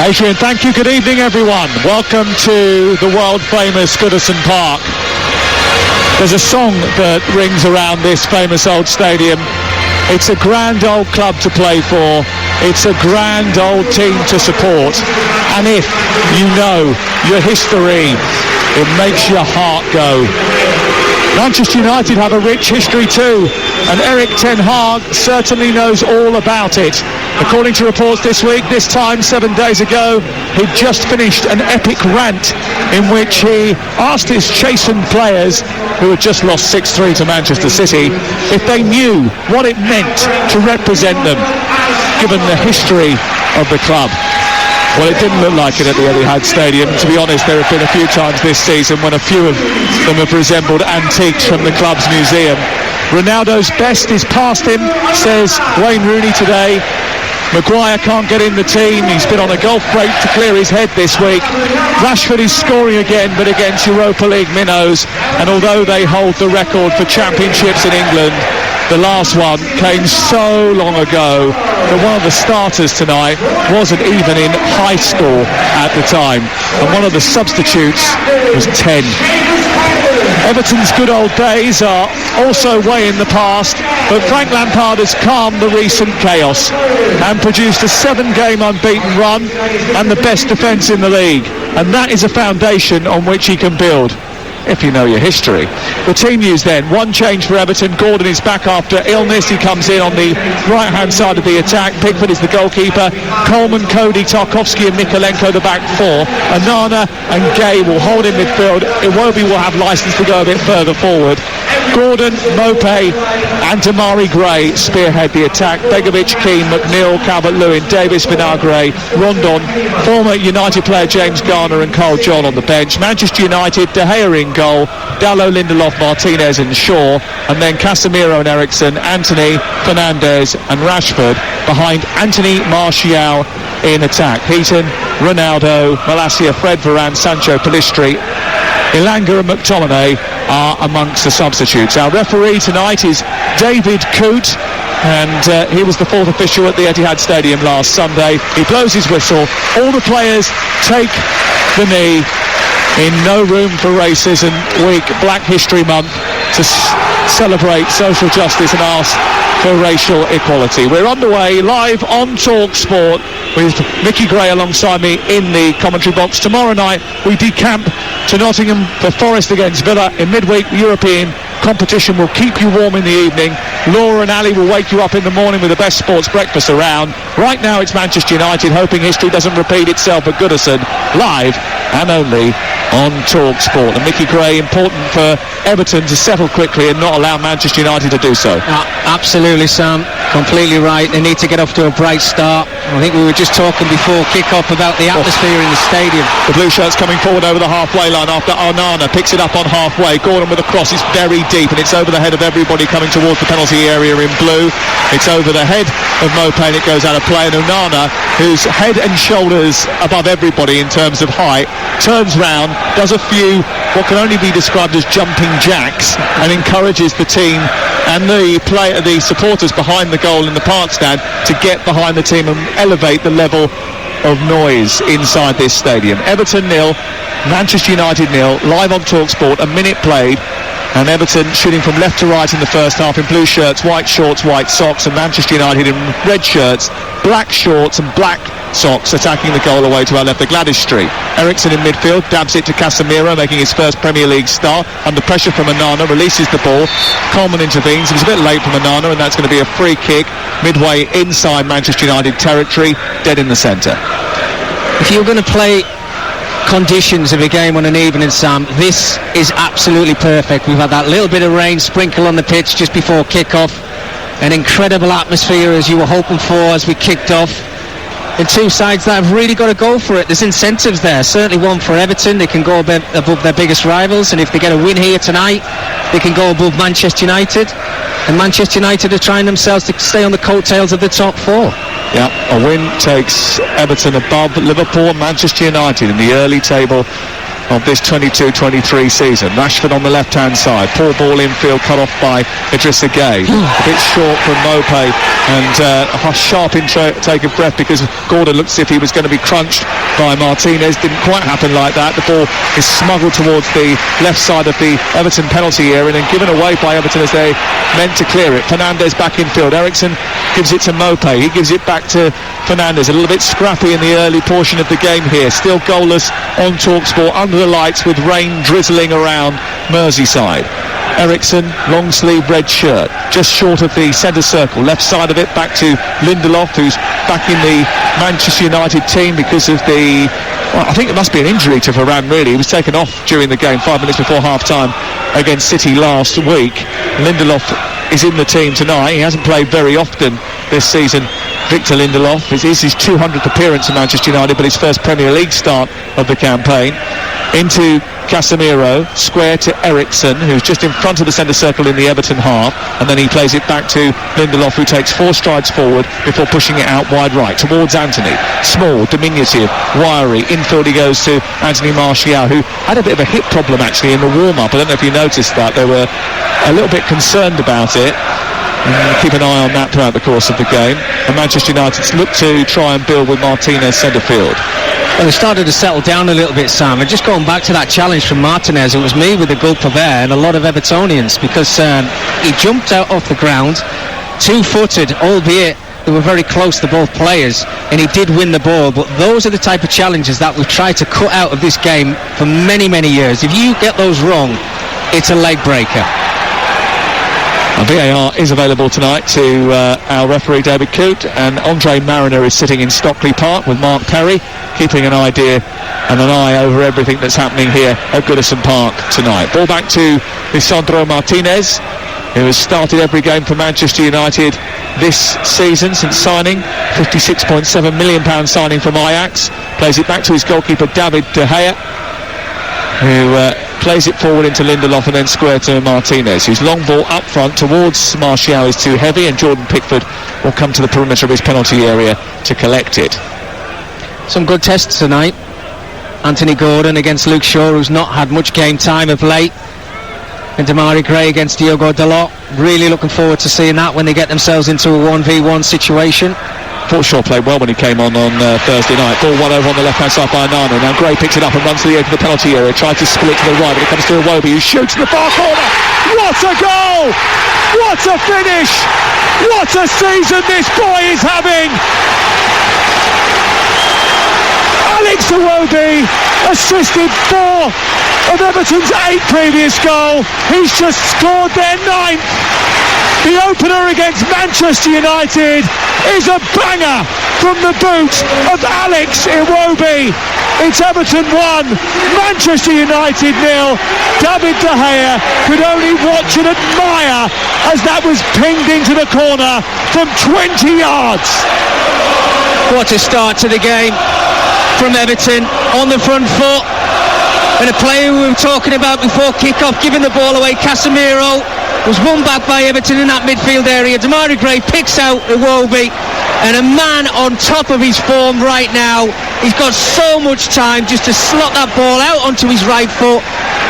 Adrian, thank you. Good evening, everyone. Welcome to the world-famous Goodison Park. There's a song that rings around this famous old stadium. It's a grand old club to play for. It's a grand old team to support. And if you know your history, it makes your heart go. Manchester United have a rich history too, and Erik ten Hag certainly knows all about it. According to reports this week, this time 7 days ago, he'd just finished an epic rant in which he asked his chastened players, who had just lost 6-3 to Manchester City, if they knew what it meant to represent them, given the history of the club. Well, it didn't look like it at the Etihad Stadium. To be honest, there have been a few times this season when a few of them have resembled antiques from the club's museum. Ronaldo's best is past him, says Wayne Rooney today. Maguire can't get in the team. He's been on a golf break to clear his head this week. Rashford is scoring again, but against Europa League minnows. And although they hold the record for championships in England, the last one came so long ago that one of the starters tonight wasn't even in high school at the time, and one of the substitutes was 10. Everton's good old days are also way in the past, but Frank Lampard has calmed the recent chaos and produced a 7-game unbeaten run and the best defence in the league, and that is a foundation on which he can build, if you know your history. The team news then, one change for Everton. Gordon is back after illness. He comes in on the right-hand side of the attack. Pickford is the goalkeeper. Coleman, Cody, Tarkowski and Mykolenko the back four. Onana and Gay will hold in midfield. Iwobi will have licence to go a bit further forward. Gordon, Mopé and Damari Gray spearhead the attack. Begovic, Keane, McNeil, Calvert-Lewin, Davis, Vinagre, Rondon, former United player James Garner and Carl John on the bench. Manchester United, De Gea in goal, Dalot, Lindelof, Martinez and Shaw, and then Casemiro and Eriksen, Anthony, Fernandes and Rashford behind Anthony, Martial in attack. Heaton, Ronaldo, Malacia, Fred Varane, Sancho, Pellistri, Elanga and McTominay are amongst the substitutes. Our referee tonight is David Coote, and he was the fourth official at the Etihad Stadium last Sunday. He blows his whistle. All the players take the knee in No Room for Racism Week, Black History Month, to celebrate social justice and ask for racial equality. We're underway live on Talksport with Mickey Gray alongside me in the commentary box. Tomorrow night we decamp to Nottingham for Forest against Villa in midweek. European competition will keep you warm in the evening. Laura and Ali will wake you up in the morning with the best sports breakfast around. Right now it's Manchester United, hoping history doesn't repeat itself at Goodison, live and only on Talksport. And Mickey Gray, important for Everton to settle quickly and not allow Manchester United to do so. Absolutely, Sam. Completely right. They need to get off to a bright start. I think we were just talking before kick-off about the atmosphere in the stadium. The blue shirts coming forward over the halfway line after Onana picks it up on halfway. Gordon with a cross. It's very deep and it's over the head of everybody coming towards the penalty area in blue. It's over the head of Mopé and it goes out of play. And Onana, who's head and shoulders above everybody in terms of height, turns round, does a few what can only be described as jumping jacks, and encourages the team and the supporters behind the goal in the park stand to get behind the team and elevate the level of noise inside this stadium. Everton 0, Manchester United 0, live on Talksport, a minute played, and Everton shooting from left to right in the first half in blue shirts, white shorts, white socks, and Manchester United in red shirts, black shorts and black socks attacking the goal away to our left, the Gladys Street. Eriksen in midfield, dabs it to Casemiro, making his first Premier League start. Under pressure from Onana, releases the ball. Coleman intervenes. It was a bit late from Onana, and that's going to be a free kick midway inside Manchester United territory, dead in the centre. If you're going to play conditions of a game on an evening, Sam, this is absolutely perfect. We've had that little bit of rain sprinkle on the pitch just before kick-off. An incredible atmosphere as you were hoping for as we kicked off. And two sides that have really got to go for it. There's incentives there. Certainly one for Everton. They can go above their biggest rivals, and if they get a win here tonight, they can go above Manchester United. And Manchester United are trying themselves to stay on the coattails of the top four. Yeah, a win takes Everton above Liverpool and Manchester United in the early table of this 22-23 season. Rashford on the left-hand side, poor ball infield cut off by Idrissa Gueye. A bit short from Mopé, and a sharp intake of breath because Gordon looked as if he was going to be crunched by Martinez. Didn't quite happen like that. The ball is smuggled towards the left side of the Everton penalty area and then given away by Everton as they meant to clear it. Fernandes back in field. Eriksen gives it to Mopé. He gives it back to Fernandes. A little bit scrappy in the early portion of the game here. Still goalless on Talksport under the lights with rain drizzling around Merseyside. Eriksen, long sleeve red shirt, just short of the centre circle, left side of it, back to Lindelof, who's back in the Manchester United team because of the, well, I think it must be an injury to Varane really. He was taken off during the game 5 minutes before half-time against City last week. Lindelof is in the team tonight. He hasn't played very often this season. Victor Lindelof, it is his 200th appearance in Manchester United, but his first Premier League start of the campaign. Into Casemiro, square to Eriksen, who's just in front of the centre circle in the Everton half, and then he plays it back to Lindelof, who takes 4 strides forward before pushing it out wide right towards Anthony. Small, diminutive, wiry. Infield he goes to Anthony Martial, who had a bit of a hip problem actually in the warm-up. I don't know if you noticed that. They were a little bit concerned about it. Keep an eye on that throughout the course of the game. And Manchester United look to try and build with Martinez centre field. Well, they started to settle down a little bit, Sam. And just going back to that challenge from Martinez, it was me with a gulp of air and a lot of Evertonians, because he jumped out off the ground, 2-footed, albeit they were very close to both players, and he did win the ball. But those are the type of challenges that we've tried to cut out of this game for many, many years. If you get those wrong, it's a leg breaker. VAR is available tonight to our referee David Coote, and Andre Mariner is sitting in Stockley Park with Mark Perry, keeping an idea and an eye over everything that's happening here at Goodison Park tonight. Ball back to Lisandro Martinez, who has started every game for Manchester United this season since signing. £56.7 million signing from Ajax. Plays it back to his goalkeeper David De Gea, who plays it forward into Lindelof and then square to Martinez, whose long ball up front towards Martial is too heavy, and Jordan Pickford will come to the perimeter of his penalty area to collect it. Some good tests tonight. Anthony Gordon against Luke Shaw, who's not had much game time of late, and Demarai Gray against Diogo Dalot. Really looking forward to seeing that when they get themselves into a 1v1 situation. Thought Shaw played well when he came on Thursday night. Ball one over on the left-hand side by Nana. Now Gray picks it up and runs to the edge of the penalty area. Tries to split to the right, but it comes to Iwobi, who shoots in the far corner. What a goal! What a finish! What a season this boy is having! Alex Iwobi assisted 4 of Everton's 8 previous goals. He's just scored their 9th. The opener against Manchester United is a banger from the boot of Alex Iwobi. It's Everton 1, Manchester United 0. David De Gea could only watch and admire as that was pinged into the corner from 20 yards. What a start to the game from Everton, on the front foot. And a player we were talking about before kick-off, giving the ball away, Casemiro, was won back by Everton in that midfield area. Demarai Gray picks out Iwobi, and a man on top of his form right now. He's got so much time just to slot that ball out onto his right foot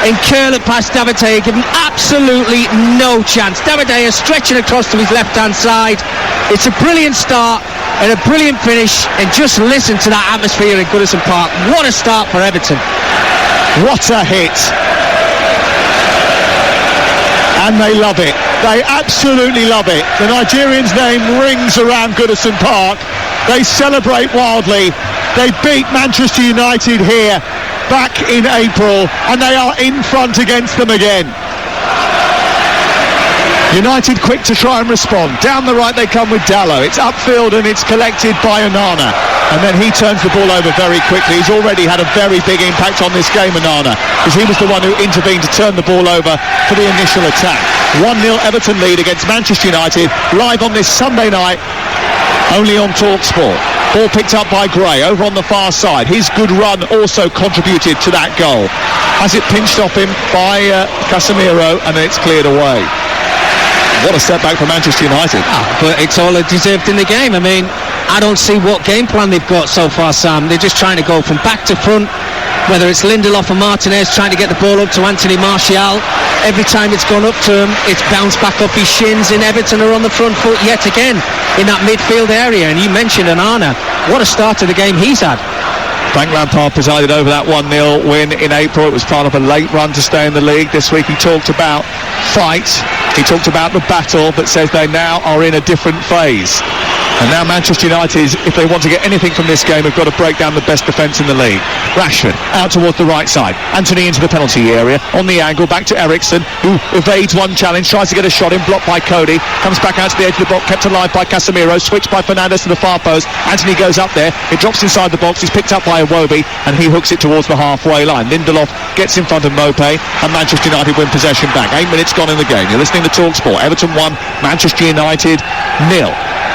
and curl it past David De Gea, giving absolutely no chance. David De Gea stretching across to his left-hand side. It's a brilliant start and a brilliant finish, and just listen to that atmosphere in Goodison Park. What a start for Everton. What a hit. And they love it. They absolutely love it. The Nigerian's name rings around Goodison Park. They celebrate wildly. They beat Manchester United here back in April, and they are in front against them again. United quick to try and respond. Down the right they come with Dalot. It's upfield and it's collected by Onana. And then he turns the ball over very quickly. He's already had a very big impact on this game, Onana, because he was the one who intervened to turn the ball over for the initial attack. 1-0 Everton lead against Manchester United, live on this Sunday night, only on Talksport. Ball picked up by Gray over on the far side. His good run also contributed to that goal. Has it pinched off him by Casemiro, and then it's cleared away. What a step back for Manchester United. But it's all deserved in the game. I mean, I don't see what game plan they've got so far, Sam. They're just trying to go from back to front, whether it's Lindelof or Martinez trying to get the ball up to Anthony Martial. Every time it's gone up to him, it's bounced back off his shins, and Everton are on the front foot yet again in that midfield area. And you mentioned Onana. What a start to the game he's had. Frank Lampard presided over that 1-0 win in April. It was part of a late run to stay in the league. This week he talked about fight, he talked about the battle, but says they now are in a different phase. And now Manchester United, if they want to get anything from this game, have got to break down the best defence in the league. Rashford out towards the right side. Anthony into the penalty area. On the angle, back to Eriksen, who evades one challenge, tries to get a shot in, blocked by Cody. Comes back out to the edge of the box, kept alive by Casemiro. Switched by Fernandes to the far post. Anthony goes up there. It drops inside the box. He's picked up by Iwobi, and he hooks it towards the halfway line. Lindelof gets in front of Mopé, and Manchester United win possession back. 8 minutes gone in the game. You're listening to Talksport. Everton 1, Manchester United 0.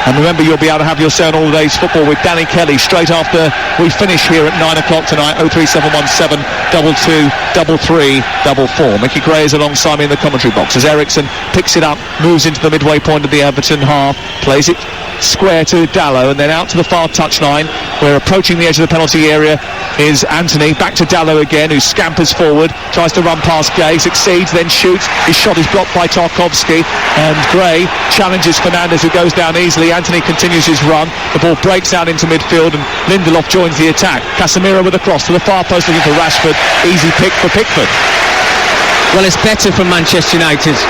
And remember, you'll be able to have your say on all of day's football with Danny Kelly straight after we finish here at 9 o'clock tonight. 03717 22 33 44. Mickey Gray is alongside me in the commentary box as Eriksen picks it up, moves into the midway point of the Everton half, plays it square to Dalot, and then out to the far touchline. We're approaching the edge of the penalty area is Anthony, back to Dalot again, who scampers forward, tries to run past Gay, succeeds, then shoots. His shot is blocked by Tarkowski, and Gray challenges Fernandes, who goes down easily. Anthony continues his run, the ball breaks out into midfield, and Lindelof joins the attack. Casemiro with a cross to the far post looking for Rashford. Easy pick for Pickford. Well, it's better for Manchester United.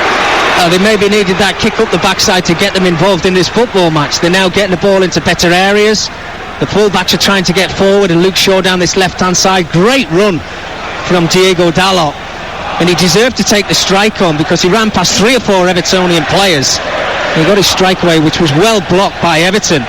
They maybe needed that kick up the backside to get them involved in this football match. They're now getting the ball into better areas. The full-backs are trying to get forward, and Luke Shaw down this left-hand side. Great run from Diego Dalot. And he deserved to take the strike on because he ran past 3 or 4 Evertonian players. He got his strike away, which was well blocked by Everton.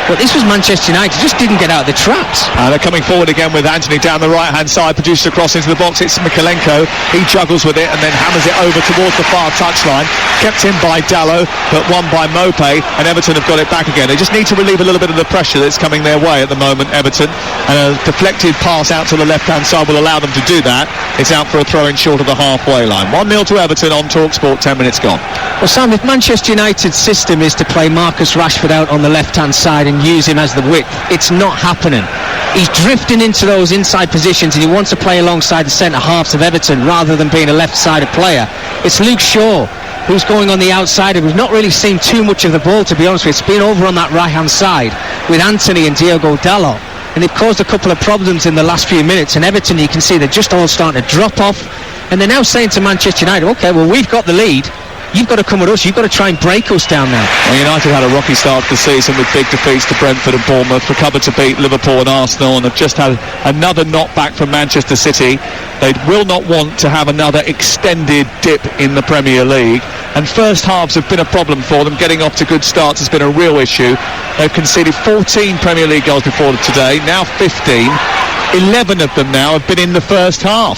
But this was Manchester United, just didn't get out of the traps. They're coming forward again with Anthony down the right-hand side, produces a cross into the box. It's Mikalenko. He juggles with it and then hammers it over towards the far touchline. Kept in by Dalot, but won by Mopé, and Everton have got it back again. They just need to relieve a little bit of the pressure that's coming their way at the moment, Everton. And a deflected pass out to the left-hand side will allow them to do that. It's out for a throw-in short of the halfway line. 1-0 to Everton on Talksport, 10 minutes gone. Well, Sam, if Manchester United's system is to play Marcus Rashford out on the left-hand side and use him as the width, it's not happening. He's drifting into those inside positions, and he wants to play alongside the centre halves of Everton rather than being a left-sided player. It's Luke Shaw who's going on the outside, and we've not really seen too much of the ball, to be honest with you. It's been over on that right-hand side with Anthony and Diego Dalot, and they've caused a couple of problems in the last few minutes. And Everton, you can see they're just all starting to drop off, and they're now saying to Manchester United, OK, well, we've got the lead. You've got to come with us. You've got to try and break us down now. Well, United had a rocky start to the season with big defeats to Brentford and Bournemouth, recovered to beat Liverpool and Arsenal, and have just had another knockback from Manchester City. They will not want to have another extended dip in the Premier League, and first halves have been a problem for them. Getting off to good starts has been a real issue. They've conceded 14 Premier League goals before today, now 15. 11 of them now have been in the first half.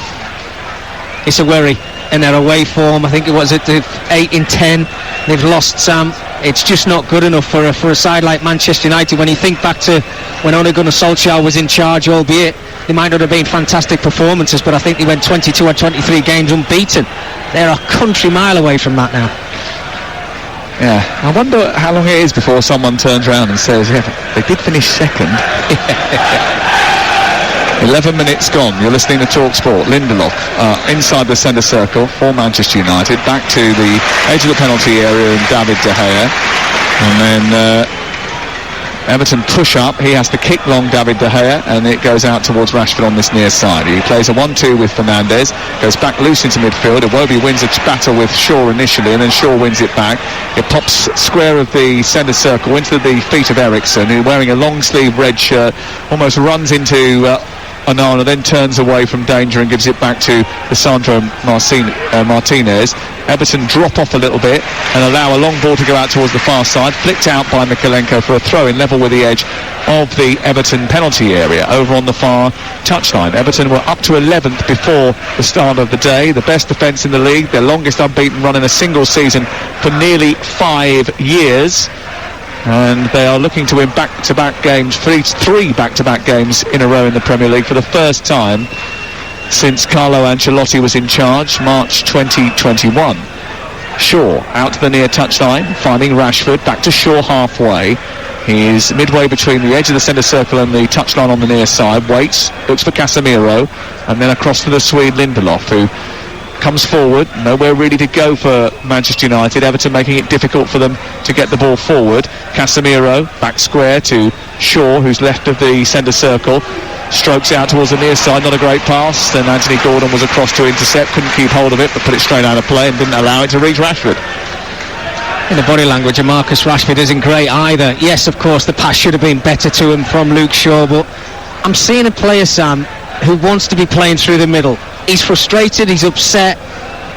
It's a worry. In their away form, I think it was at 8 in 10. They've lost Sam. It's just not good enough for a side like Manchester United. When you think back to when Ole Gunnar Solskjaer was in charge, albeit they might not have been fantastic performances, but I think they went 22 or 23 games unbeaten. They're a country mile away from that now. Yeah, I wonder how long it is before someone turns around and says, yeah, they did finish second. 11 minutes gone. You're listening to Talksport. Lindelof inside the centre circle for Manchester United, back to the edge of the penalty area and David De Gea, and then Everton push up. He has to kick long David De Gea, and it goes out towards Rashford on this near side. He plays a 1-2 with Fernandes, goes back loose into midfield. Iwobi wins a battle with Shaw initially, and then Shaw wins it back. It pops square of the centre circle into the feet of Eriksen, who, wearing a long sleeve red shirt, almost runs into Onana, then turns away from danger and gives it back to Lisandro Martinez. Everton drop off a little bit and allow a long ball to go out towards the far side, flicked out by Mikalenko for a throw-in level with the edge of the Everton penalty area over on the far touchline. Everton were up to 11th before the start of the day, the best defence in the league, their longest unbeaten run in a single season for nearly 5 years. And they are looking to win back-to-back games, three back-to-back games in a row in the Premier League for the first time since Carlo Ancelotti was in charge, March 2021. Shaw out to the near touchline, finding Rashford, back to Shaw halfway. He's midway between the edge of the centre circle and the touchline on the near side, waits, looks for Casemiro, and then across to the Swede Lindelof, who comes forward, nowhere really to go for Manchester United. Everton making it difficult for them to get the ball forward. Casemiro back square to Shaw, who's left of the centre circle, strokes out towards the near side, not a great pass. Then Anthony Gordon was across to intercept, couldn't keep hold of it, but put it straight out of play and didn't allow it to reach Rashford. And the body language of Marcus Rashford isn't great either. Yes, of course, the pass should have been better to him from Luke Shaw, but I'm seeing a player, Sam, who wants to be playing through the middle. He's frustrated, he's upset,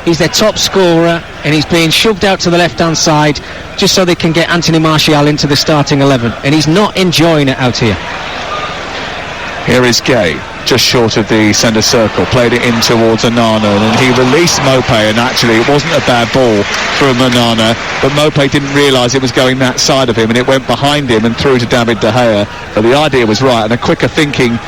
he's their top scorer, and he's being shoved out to the left-hand side just so they can get Anthony Martial into the starting 11, and he's not enjoying it out here. Here is Gay, just short of the centre circle, played it in towards Onana, and he released Mopé, and actually it wasn't a bad ball from Onana, but Mopé didn't realise it was going that side of him, and it went behind him and through to David De Gea. But the idea was right, and a quicker thinking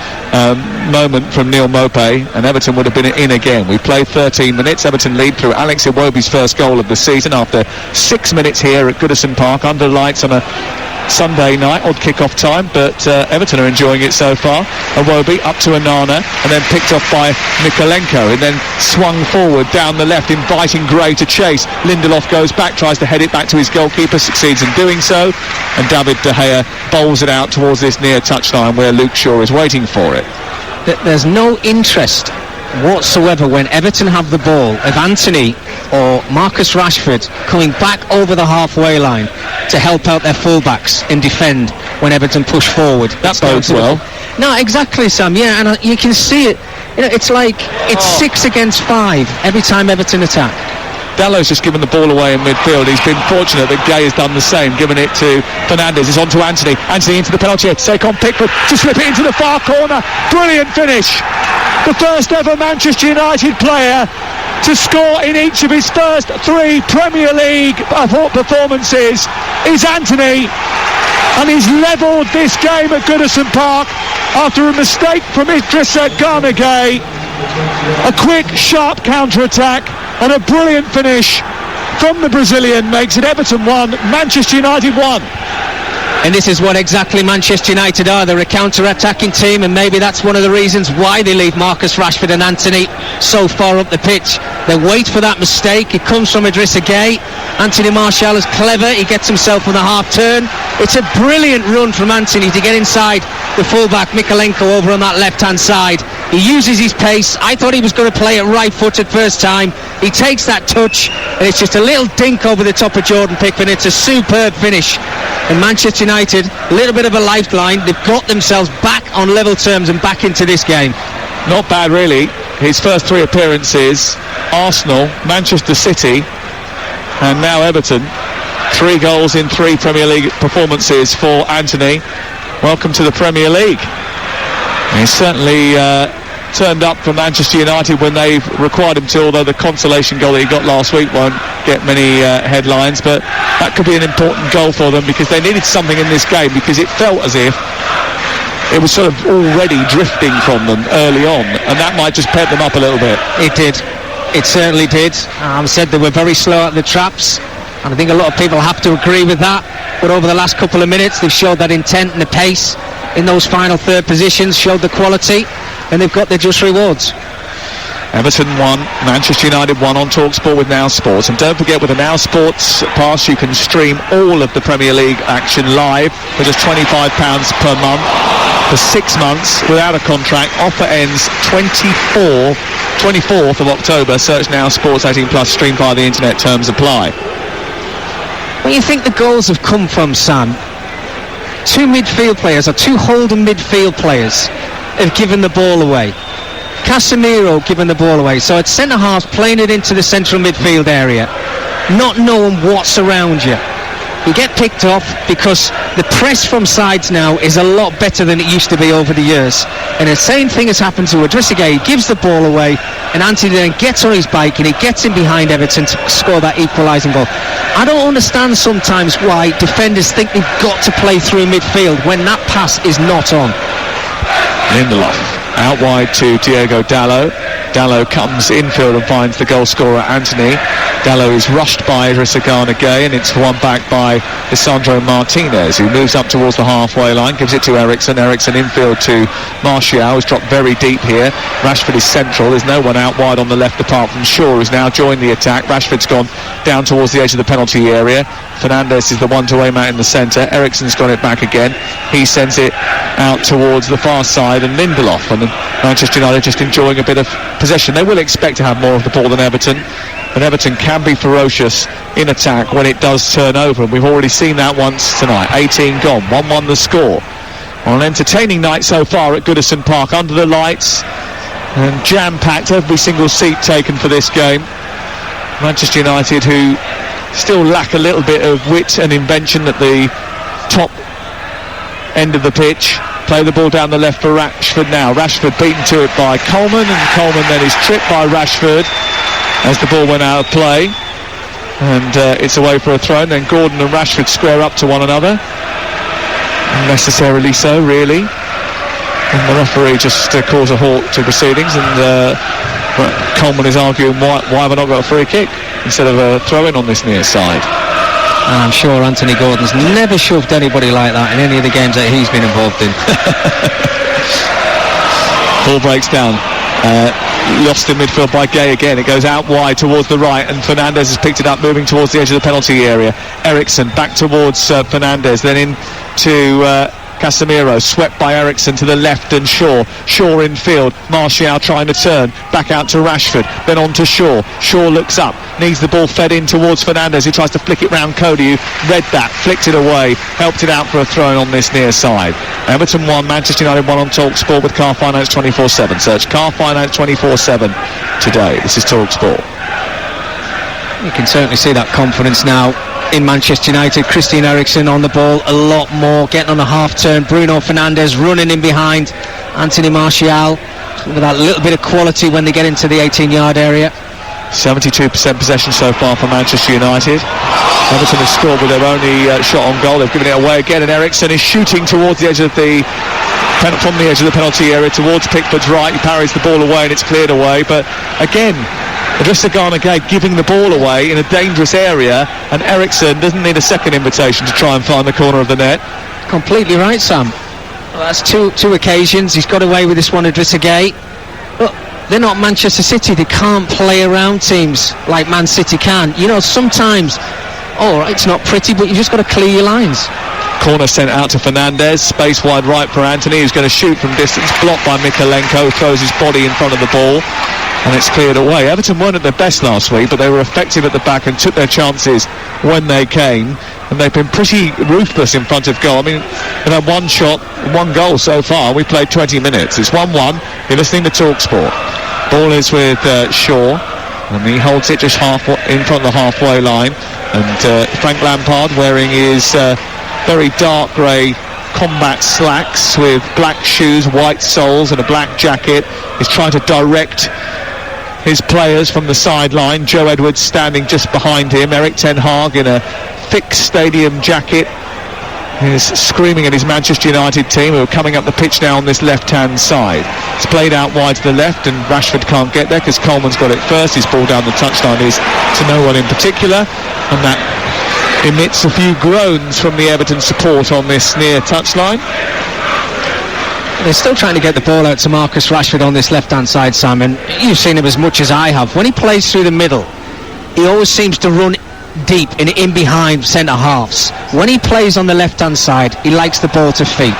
moment from Neil Mopé, and Everton would have been in again. We played 13 minutes, Everton lead through Alex Iwobi's first goal of the season after 6 minutes here at Goodison Park, under lights on a Sunday night, odd kick-off time, but Everton are enjoying it so far. Iwobi up to Onana, and then picked off by Mykolenko, and then swung forward down the left, inviting Gray to chase. Lindelof goes back, tries to head it back to his goalkeeper, succeeds in doing so, and David De Gea bowls it out towards this near touchline where Luke Shaw is waiting for it. There's no interest whatsoever when Everton have the ball of Anthony or Marcus Rashford coming back over the halfway line to help out their fullbacks and defend when Everton push forward. That bodes well. No, exactly, Sam. Yeah, and you can see it. You know, it's like it's 6 against 5 every time Everton attack. Dallow's just given the ball away in midfield. He's been fortunate that Gay has done the same, given it to Fernandes. It's on to Anthony. Anthony into the penalty area to take on Pickford, to slip it into the far corner. Brilliant finish. The first ever Manchester United player to score in each of his first 3 Premier League performances is Anthony, and he's levelled this game at Goodison Park after a mistake from Idrissa Gana Gueye. A quick, sharp counter-attack and a brilliant finish from the Brazilian makes it Everton 1, Manchester United 1. And this is what exactly Manchester United are. They're a counter-attacking team, and maybe that's one of the reasons why they leave Marcus Rashford and Anthony so far up the pitch. They wait for that mistake. It comes from Idrissa Gueye. Anthony Martial is clever. He gets himself on the half turn. It's a brilliant run from Anthony to get inside the fullback Mykolenko over on that left-hand side. He uses his pace. I thought he was going to play it right footed first time. He takes that touch, and it's just a little dink over the top of Jordan Pickford. It's a superb finish. And Manchester United, a little bit of a lifeline. They've got themselves back on level terms and back into this game. Not bad, really. His first 3 appearances, Arsenal, Manchester City, and now Everton. 3 goals in 3 Premier League performances for Anthony. Welcome to the Premier League. He's certainly turned up for Manchester United when they've required him to, although the consolation goal that he got last week won't get many headlines, but that could be an important goal for them because they needed something in this game, because it felt as if it was sort of already drifting from them early on, and that might just pep them up a little bit. It did. It certainly did. Said they were very slow at the traps, and I think a lot of people have to agree with that, but over the last couple of minutes they've showed that intent and the pace in those final third positions, showed the quality, and they've got their just rewards. Everton 1, Manchester United 1 on Talksport with Now Sports. And don't forget, with the Now Sports Pass, you can stream all of the Premier League action live for just £25 per month for 6 months without a contract. Offer ends 24th of October. Search Now Sports 18 Plus, stream via the internet, terms apply. Where do you think the goals have come from, Sam? 2 midfield players, or 2 holding midfield players, have given the ball away. Casemiro giving the ball away, so it's centre-halves playing it into the central midfield area, not knowing what's around you. You get picked off because the press from sides now is a lot better than it used to be over the years. And the same thing has happened to Idrissa Gueye. He gives the ball away, and Anthony then gets on his bike and he gets in behind Everton to score that equalising goal. I don't understand sometimes why defenders think they've got to play through midfield when that pass is not on. Lindelof out wide to Diego Dallo. Dallo comes infield and finds the goal scorer Anthony. Gallo is rushed by Idrissa Gana Gueye, and it's won back by Lisandro Martinez, who moves up towards the halfway line, gives it to Ericsson. Ericsson infield to Martial, who's dropped very deep here. Rashford is central. There's no one out wide on the left apart from Shaw, who's now joined the attack. Rashford's gone down towards the edge of the penalty area. Fernandes is the one to aim at in the centre. Ericsson's got it back again. He sends it out towards the far side, and Lindelof, and Manchester United just enjoying a bit of possession. They will expect to have more of the ball than Everton, but Everton can be ferocious in attack when it does turn over, and we've already seen that once tonight. 18 gone, 1-1 the score. On an entertaining night so far at Goodison Park, under the lights and jam-packed, every single seat taken for this game. Manchester United, who still lack a little bit of wit and invention at the top end of the pitch, play the ball down the left for Rashford now. Rashford beaten to it by Coleman, and Coleman then is tripped by Rashford as the ball went out of play, and it's away for a throw. And then Gordon and Rashford square up to one another, unnecessarily so, really, and the referee just calls a halt to proceedings, and Coleman is arguing why have I not got a free kick instead of a throw-in on this near side. And I'm sure Anthony Gordon's never shoved anybody like that in any of the games that he's been involved in. Ball breaks down. Lost in midfield by Gueye again. It goes out wide towards the right, and Fernandes has picked it up, moving towards the edge of the penalty area. Ericsson back towards Fernandes, then in to Casemiro, swept by Ericsson to the left, and Shaw in field. Martial trying to turn back out to Rashford, then on to Shaw. Shaw looks up, needs the ball fed in towards Fernandes, who tries to flick it round Cody, who read that, flicked it away, helped it out for a throw on this near side. Everton 1, Manchester United 1 on Talksport with Car Finance 24/7. Search Car Finance 24/7 today. This is Talksport. You can certainly see that confidence now in Manchester United. Christian Eriksen on the ball a lot more, getting on a half turn. Bruno Fernandes running in behind Anthony Martial with that little bit of quality when they get into the 18-yard area. 72% possession so far for Manchester United. Everton have scored with their only shot on goal. They've given it away again, and Eriksen is shooting towards the edge of from the edge of the penalty area towards Pickford's right. He parries the ball away, and it's cleared away. But again, Idrissa Gana Gueye giving the ball away in a dangerous area, and Eriksen doesn't need a second invitation to try and find the corner of the net. Completely right, Sam. Well, that's two occasions. He's got away with this one, Idrissa Gueye. But they're not Manchester City. They can't play around teams like Man City can. You know, sometimes, all right, it's not pretty, but you just got to clear your lines. Corner sent out to Fernandes, space wide right for Anthony, who's going to shoot from distance, blocked by Mykolenko, throws his body in front of the ball, and it's cleared away. Everton weren't at their best last week, but they were effective at the back and took their chances when they came, and they've been pretty ruthless in front of goal. I mean, they've had one shot, one goal so far. We played 20 minutes. It's 1-1. You're listening to Talksport. Ball is with Shaw, and he holds it just in front of the halfway line, and Frank Lampard, wearing his very dark grey combat slacks with black shoes, white soles and a black jacket, is trying to direct his players from the sideline. Joe Edwards standing just behind him. Erik ten Hag in a thick stadium jacket is screaming at his Manchester United team, who are coming up the pitch now on this left-hand side. It's played out wide to the left, and Rashford can't get there because Coleman's got it first. His ball down the touchline is to no one in particular, and that emits a few groans from the Everton support on this near touchline. They're still trying to get the ball out to Marcus Rashford on this left-hand side, Simon. You've seen him as much as I have. When he plays through the middle, he always seems to run deep and in behind centre-halves. When he plays on the left-hand side, he likes the ball to feet.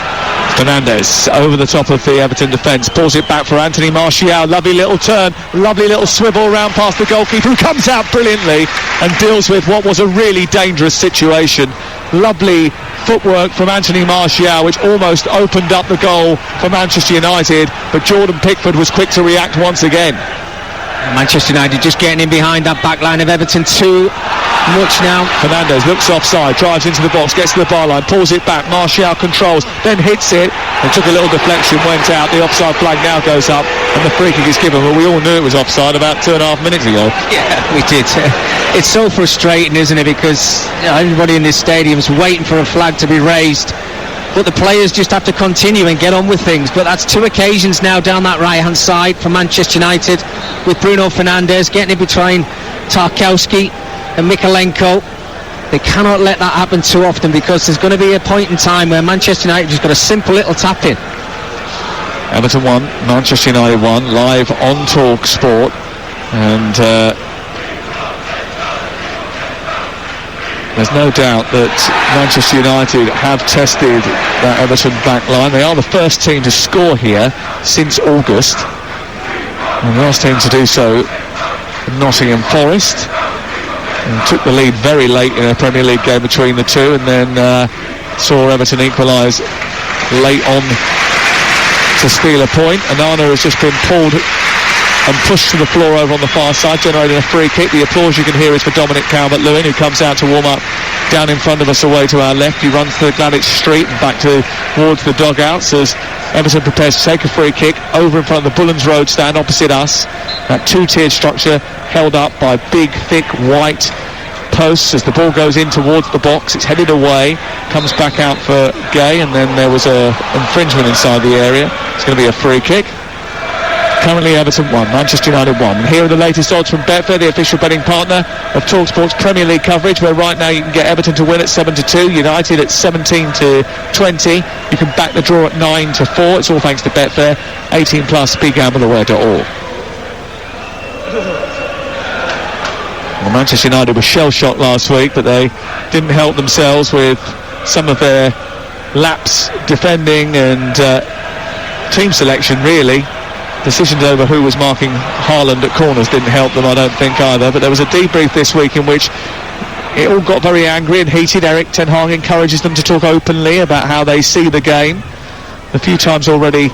Fernandes over the top of the Everton defence, pulls it back for Anthony Martial. Lovely little turn, lovely little swivel round past the goalkeeper, who comes out brilliantly and deals with what was a really dangerous situation. Lovely footwork from Anthony Martial, which almost opened up the goal for Manchester United, but Jordan Pickford was quick to react once again. Manchester United just getting in behind that back line of Everton too much now. Fernandes looks offside, drives into the box, gets to the bar line, pulls it back. Martial controls, then hits it, and took a little deflection, went out. The offside flag now goes up, and the free kick is given. But we all knew it was offside about 2.5 minutes ago. Yeah, we did. It's so frustrating, isn't it? Because everybody in this stadium is waiting for a flag to be raised, but the players just have to continue and get on with things. But that's two occasions now down that right-hand side for Manchester United, with Bruno Fernandes getting in between Tarkowski and Mikalenko. They cannot let that happen too often, because there's going to be a point in time where Manchester United just got a simple little tap in. Everton 1, Manchester United 1, live on Talksport, and there's no doubt that Manchester United have tested that Everton back line. They are the first team to score here since August, and the last team to do so, Nottingham Forest, and took the lead very late in a Premier League game between the two, and then saw Everton equalise late on to steal a point. Onana has just been pulled and pushed to the floor over on the far side, generating a free kick. The applause you can hear is for Dominic Calvert-Lewin, who comes out to warm up down in front of us away to our left. He runs to Gladych Street and back towards the dugouts as Everton prepares to take a free kick over in front of the Bullens Road stand opposite us. That two-tiered structure held up by big, thick, white posts as the ball goes in towards the box. It's headed away, comes back out for Gay, and then there was a infringement inside the area. It's going to be a free kick. Currently Everton 1, Manchester United 1. Here are the latest odds from Betfair, the official betting partner of Talksport's Premier League coverage, where right now you can get Everton to win at 7-2, United at 17-20. You can back the draw at 9-4. It's all thanks to Betfair. 18 plus, begambleaware.org. Well, Manchester United were shell-shocked last week, but they didn't help themselves with some of their lapse defending and team selection, really. Decisions over who was marking Haaland at corners didn't help them, I don't think, either. But there was a debrief this week in which it all got very angry and heated. Erik ten Hag encourages them to talk openly about how they see the game. A few times already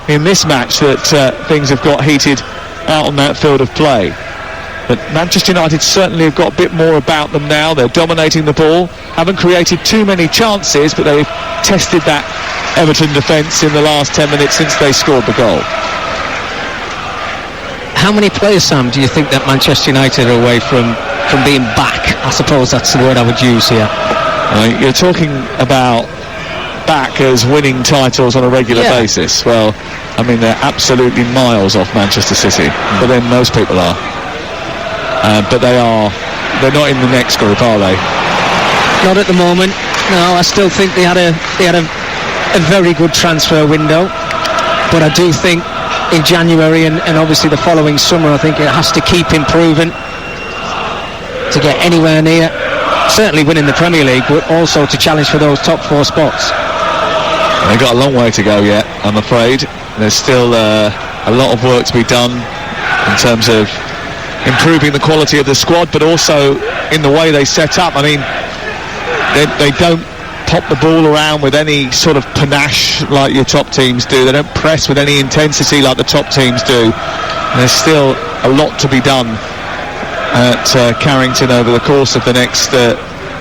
in this match that things have got heated out on that field of play. But Manchester United certainly have got a bit more about them now. They're dominating the ball, haven't created too many chances, but they've tested that Everton defence in the last 10 minutes since they scored the goal. How many players, Sam, do you think that Manchester United are away from being back? I suppose that's the word I would use here. You're talking about back as winning titles on a regular basis. Well, I mean, they're absolutely miles off Manchester City, but then most people are. But they're not in the next group, are they? Not at the moment. No, I still think they had a very good transfer window, but I do think in January and obviously the following summer, I think it has to keep improving to get anywhere near certainly winning the Premier League, but also to challenge for those top four spots. They've got a long way to go yet, I'm afraid. There's still a lot of work to be done in terms of improving the quality of the squad, but also in the way they set up. I mean, they don't pop the ball around with any sort of panache like your top teams do. They don't press with any intensity like the top teams do. There's still a lot to be done at Carrington over the course of the next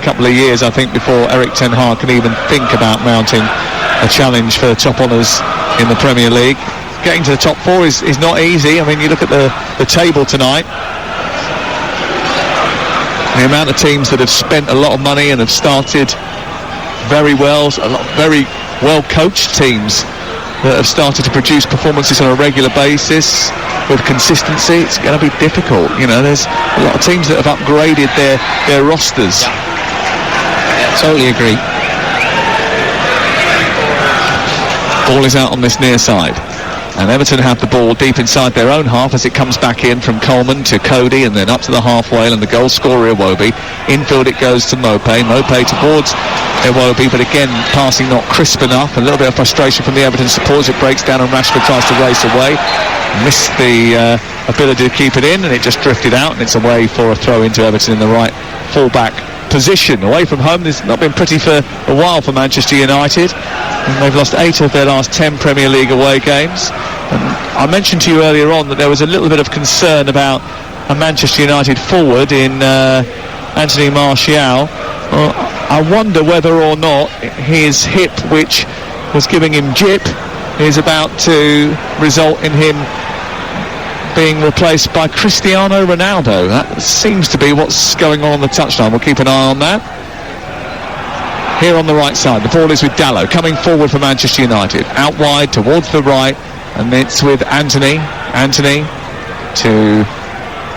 couple of years, I think, before Erik ten Hag can even think about mounting a challenge for top honours in the Premier League. Getting to the top four is not easy. I mean, you look at the table tonight, the amount of teams that have spent a lot of money and have started very well, a lot of very well coached teams that have started to produce performances on a regular basis with consistency. It's going to be difficult. You know, there's a lot of teams that have upgraded their rosters. Totally agree. Ball is out on this near side, and Everton have the ball deep inside their own half as it comes back in from Coleman to Cody and then up to the halfway, and the goal scorer Iwobi. Infield it goes to Mopé towards Iwobi, but again passing not crisp enough. A little bit of frustration from the Everton supporters. It breaks down and Rashford tries to race away, missed the ability to keep it in, and it just drifted out, and it's away for a throw into Everton in the right full-back position. Away from home, it's not been pretty for a while for Manchester United, and they've lost 8 of their last 10 Premier League away games. And I mentioned to you earlier on that there was a little bit of concern about a Manchester United forward in Anthony Martial. Well, I wonder whether or not his hip, which was giving him jip, is about to result in him being replaced by Cristiano Ronaldo. That seems to be what's going on the touchline. We'll keep an eye on that. Here on the right side, the ball is with Dalot, coming forward for Manchester United. Out wide, towards the right, and it's with Anthony to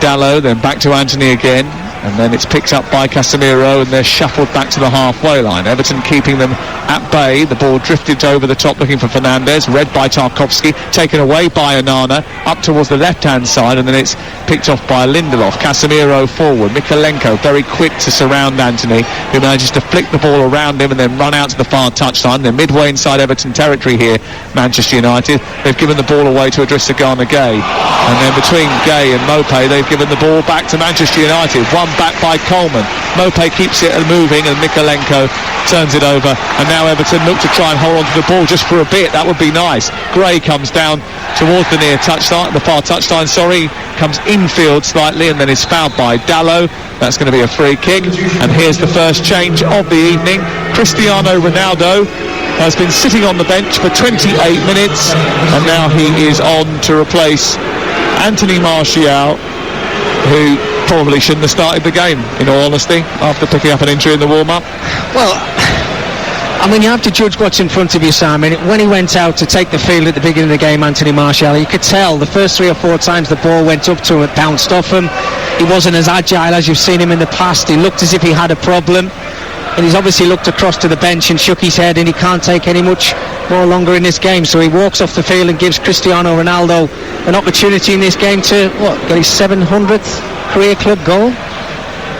Dalot, then back to Anthony again, and then it's picked up by Casemiro, and they're shuffled back to the halfway line. Everton keeping them at bay. The ball drifted over the top looking for Fernandes, read by Tarkowski, taken away by Onana, up towards the left-hand side, and then it's picked off by Lindelof. Casemiro forward, Mikalenko very quick to surround Anthony, who manages to flick the ball around him and then run out to the far touchline. They're midway inside Everton territory here, Manchester United. They've given the ball away to Idrissa Gana Gueye, and then between Gueye and Mopé, they've given the ball back to Manchester United. One back by Coleman. Mopé keeps it moving, and Mikalenko turns it over, and now Everton look to try and hold on to the ball just for a bit. That would be nice. Gray comes down towards the far touchline, comes infield slightly, and then is fouled by Dalot. That's going to be a free kick, and here's the first change of the evening. Cristiano Ronaldo has been sitting on the bench for 28 minutes, and now he is on to replace Anthony Martial, who probably shouldn't have started the game, in all honesty, after picking up an injury in the warm-up. Well, I mean, you have to judge what's in front of you, Simon. When he went out to take the field at the beginning of the game, Anthony Martial, you could tell the first 3 or 4 times the ball went up to him, it bounced off him. He wasn't as agile as you've seen him in the past. He looked as if he had a problem, and he's obviously looked across to the bench and shook his head, and he can't take any much more longer in this game. So he walks off the field and gives Cristiano Ronaldo an opportunity in this game to get his 700th career club goal.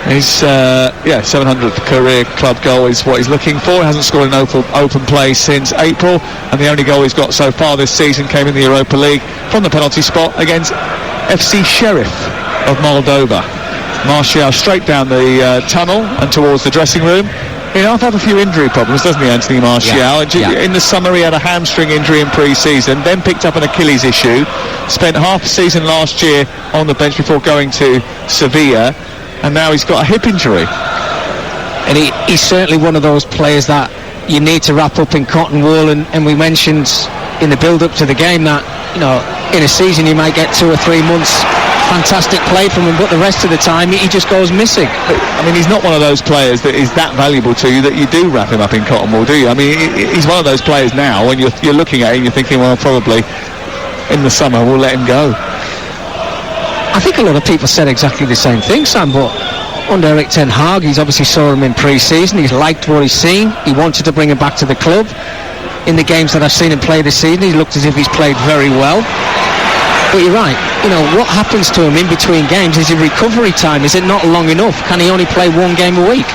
His 700th career club goal is what he's looking for. He hasn't scored an open play since April, and the only goal he's got so far this season came in the Europa League from the penalty spot against FC Sheriff of Moldova. Martial straight down the tunnel and towards the dressing room. He'll have a few injury problems, doesn't he, Anthony Martial? In the summer he had a hamstring injury in pre-season, then picked up an Achilles issue, spent half a season last year on the bench before going to Sevilla, and now he's got a hip injury. And he's certainly one of those players that you need to wrap up in cotton wool, and we mentioned in the build-up to the game that, in a season you might get 2 or 3 months fantastic play from him, but the rest of the time he just goes missing. I mean, he's not one of those players that is that valuable to you that you do wrap him up in cotton wool, do you? I mean, he's one of those players now when you're looking at him, you're thinking, well, probably in the summer we'll let him go. I think a lot of people said exactly the same thing, Sam, but under Erik ten Hag, he's obviously saw him in pre-season, he's liked what he's seen, he wanted to bring him back to the club. In the games that I've seen him play this season, he looked as if he's played very well. But you're right, what happens to him in between games? Is his recovery time, is it not long enough? Can he only play 1 game a week?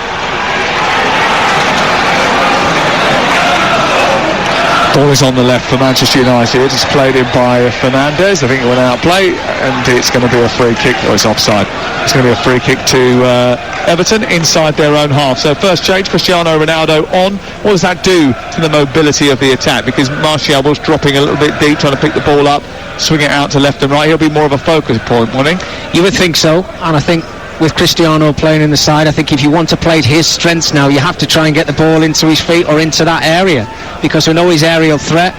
Ball is on the left for Manchester United. It's played in by Fernandes. I think it went out play, and it's going to be a free kick. It's offside. It's going to be a free kick to Everton inside their own half. So first change, Cristiano Ronaldo on. What does that do to the mobility of the attack? Because Martial was dropping a little bit deep, trying to pick the ball up, swing it out to left and right. He'll be more of a focus point, won't he? You would think so, and I think with Cristiano playing in the side, I think if you want to play his strengths now, you have to try and get the ball into his feet or into that area, because we know his aerial threat.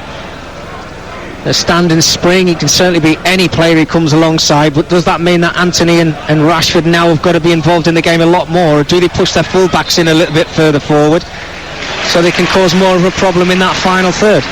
The stand and spring, he can certainly be any player he comes alongside, but does that mean that Anthony and Rashford now have got to be involved in the game a lot more, or do they push their full-backs in a little bit further forward so they can cause more of a problem in that final third?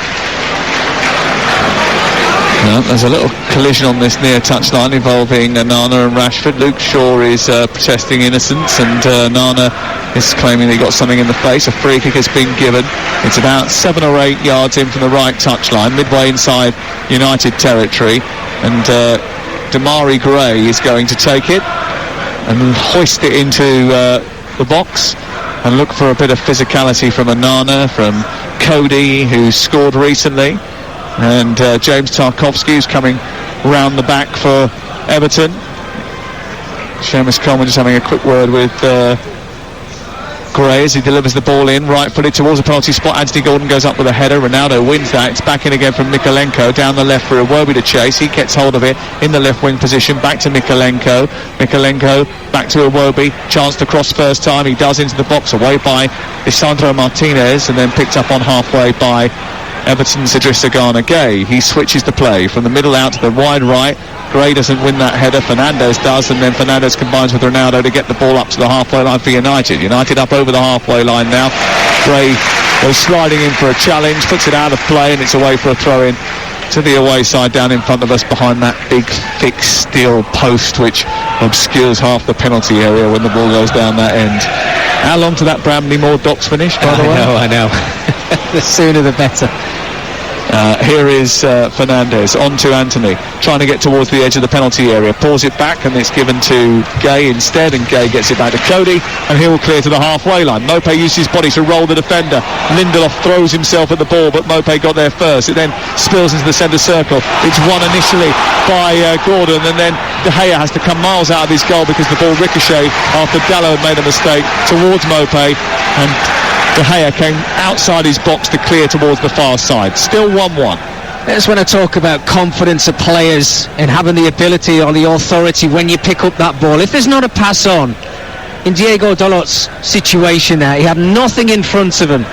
No, there's a little collision on this near touchline involving Onana and Rashford. Luke Shaw is protesting innocence, and Onana is claiming that he got something in the face. A free kick has been given. It's about 7 or 8 yards in from the right touchline, midway inside United territory, and Demarai Gray is going to take it and hoist it into the box and look for a bit of physicality from Onana, from Cody, who scored recently, and James Tarkowski, who's coming round the back for Everton. Seamus Coleman just having a quick word with Gray as he delivers the ball in, right-footed towards the penalty spot. Anthony Gordon goes up with a header. Ronaldo wins that. It's back in again from Mikalenko, down the left for Iwobi to chase. He gets hold of it in the left wing position, back to Mikalenko. Mikalenko back to Iwobi, chance to cross first time. He does into the box, away by Lisandro Martinez, and then picked up on halfway by Everton's Idrissa Gana Gueye. He switches the play from the middle out to the wide right. Gray doesn't win that header, Fernandes does, and then Fernandes combines with Ronaldo to get the ball up to the halfway line for United. United up over the halfway line now. Gray goes sliding in for a challenge, puts it out of play, and it's away for a throw-in to the away side down in front of us behind that big thick steel post which obscures half the penalty area when the ball goes down that end. How long to that Bramley Moore Docks finish, by the way? I know. The sooner the better. Here is Fernandez on to Anthony, trying to get towards the edge of the penalty area, pulls it back and it's given to Gay instead, and Gay gets it back to Cody and he will clear to the halfway line. Mope uses his body to roll the defender. Lindelof throws himself at the ball, but Mope got there first. It then spills into the centre circle. It's won initially by Gordon, and then De Gea has to come miles out of his goal because the ball ricocheted after Dalot had made a mistake towards Mope, and De Gea came outside his box to clear towards the far side. Still 1-1. That's when I talk about confidence of players and having the ability or the authority when you pick up that ball. If there's not a pass on, in Diego Dalot's situation there, he had nothing in front of him.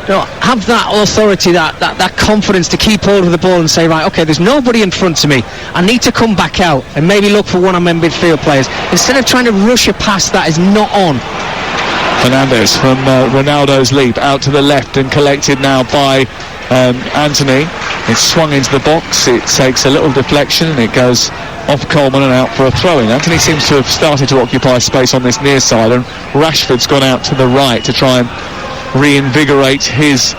Have that authority, that confidence to keep hold of the ball and say, right, okay, there's nobody in front of me. I need to come back out and maybe look for one of my midfield players. Instead of trying to rush a pass that is not on. Fernandez from Ronaldo's leap out to the left and collected now by Anthony. It's swung into the box, it takes a little deflection and it goes off Coleman and out for a throw-in. Anthony seems to have started to occupy space on this near side, and Rashford's gone out to the right to try and reinvigorate his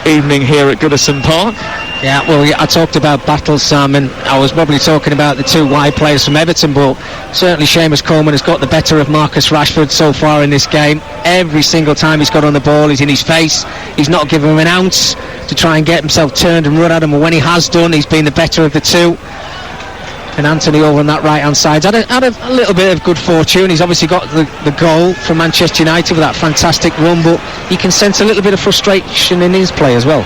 evening here at Goodison Park. Yeah, well, I talked about battles, Sam, and I was probably talking about the two wide players from Everton, but certainly Seamus Coleman has got the better of Marcus Rashford so far in this game. Every single time he's got on the ball, he's in his face. He's not giving him an ounce to try and get himself turned and run at him, and when he has done, he's been the better of the two. And Anthony over on that right-hand side had a little bit of good fortune. He's obviously got the goal for Manchester United with that fantastic run, but you can sense a little bit of frustration in his play as well.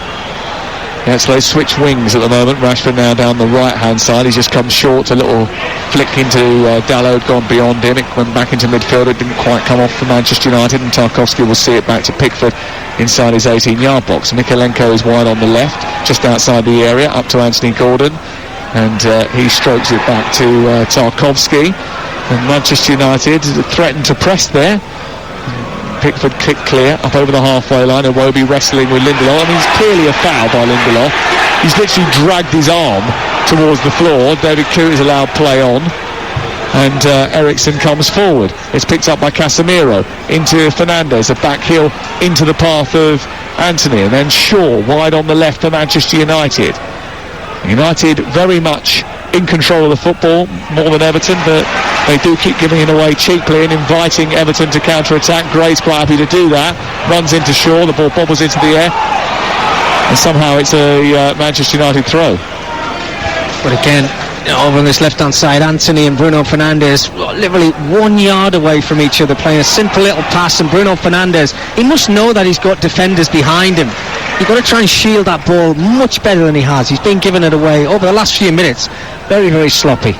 Yeah, so they switch wings at the moment. Rashford now down the right-hand side. He's just come short. A little flick into Dalot, gone beyond him. It went back into midfield. It didn't quite come off for Manchester United, and Tarkowski will see it back to Pickford inside his 18-yard box. Mykolenko is wide on the left, just outside the area, up to Anthony Gordon, and he strokes it back to Tarkowski. And Manchester United threatened to press there. Pickford kick clear up over the halfway line. Iwobi wrestling with Lindelof. I mean, it's clearly a foul by Lindelof. He's literally dragged his arm towards the floor. David Coote is allowed play on, and Eriksen comes forward. It's picked up by Casemiro into Fernandez, a back heel into the path of Anthony, and then Shaw wide on the left for Manchester United. United very much in control of the football, more than Everton, but they do keep giving it away cheaply and inviting Everton to counter-attack. Gray's quite happy to do that. Runs into Shaw, the ball bobbles into the air, and somehow it's a Manchester United throw. But again, over on this left-hand side, Anthony and Bruno Fernandes literally 1 yard away from each other, playing a simple little pass, and Bruno Fernandes, he must know that he's got defenders behind him. You've got to try and shield that ball much better than he has. He's been giving it away over the last few minutes. Very, very sloppy.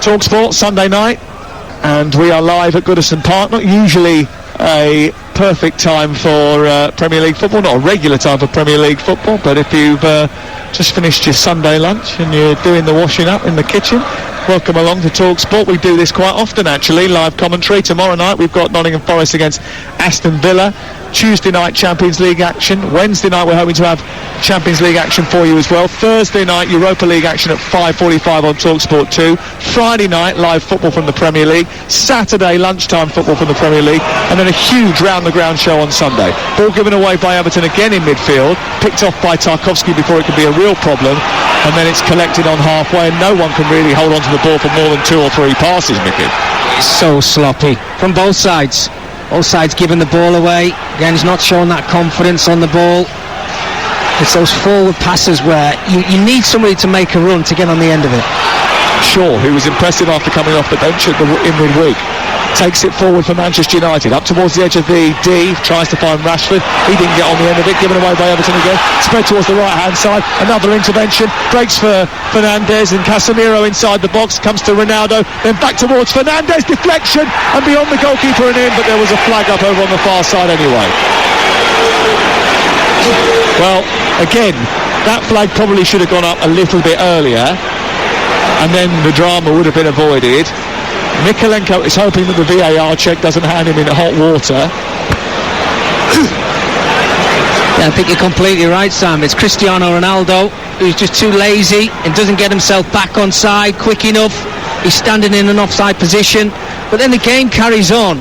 Talksport, Sunday night, and we are live at Goodison Park. Not usually a perfect time for Premier League football, not a regular time for Premier League football, but if you've just finished your Sunday lunch and you're doing the washing up in the kitchen, welcome along to Talksport. We do this quite often, actually. Live commentary. Tomorrow night we've got Nottingham Forest against Aston Villa. Tuesday night Champions League action. Wednesday night we're hoping to have Champions League action for you as well. Thursday night Europa League action at 5:45 on Talksport 2. Friday night live football from the Premier League. Saturday lunchtime football from the Premier League, and then a huge round the ground show on Sunday. Ball given away by Everton again in midfield, picked off by Tarkowski before it could be a real problem, and then it's collected on halfway, and no one can really hold on to the ball for more than 2 or 3 passes, Mickey. It's so sloppy from both sides. Both sides giving the ball away. Again, he's not showing that confidence on the ball. It's those forward passes where you need somebody to make a run to get on the end of it. Shaw, who was impressive after coming off the bench in midweek, takes it forward for Manchester United, up towards the edge of the D, tries to find Rashford. He didn't get on the end of it, given away by Everton again. Spread towards the right-hand side, another intervention, breaks for Fernandez, and Casemiro inside the box, comes to Ronaldo, then back towards Fernandez, deflection, and beyond the goalkeeper and in, but there was a flag up over on the far side anyway. Well, again, that flag probably should have gone up a little bit earlier, and then the drama would have been avoided. Mykolenko is hoping that the VAR check doesn't hand him in hot water. Yeah, Yeah, I think you're completely right, Sam. It's Cristiano Ronaldo who's just too lazy and doesn't get himself back on side quick enough. He's standing in an offside position, but then the game carries on.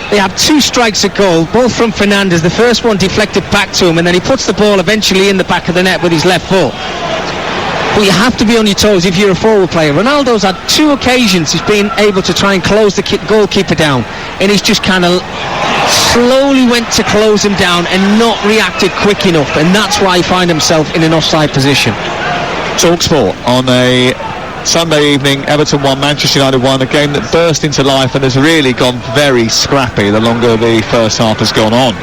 They have 2 strikes at goal, both from Fernandes. The first one deflected back to him, and then he puts the ball eventually in the back of the net with his left foot. But you have to be on your toes if you're a forward player. Ronaldo's had 2 occasions he's been able to try and close the goalkeeper down, and he's just kind of slowly went to close him down and not reacted quick enough, and that's why he finds himself in an offside position. Talksport on a Sunday evening. Everton 1, Manchester United 1, a game that burst into life and has really gone very scrappy the longer the first half has gone on.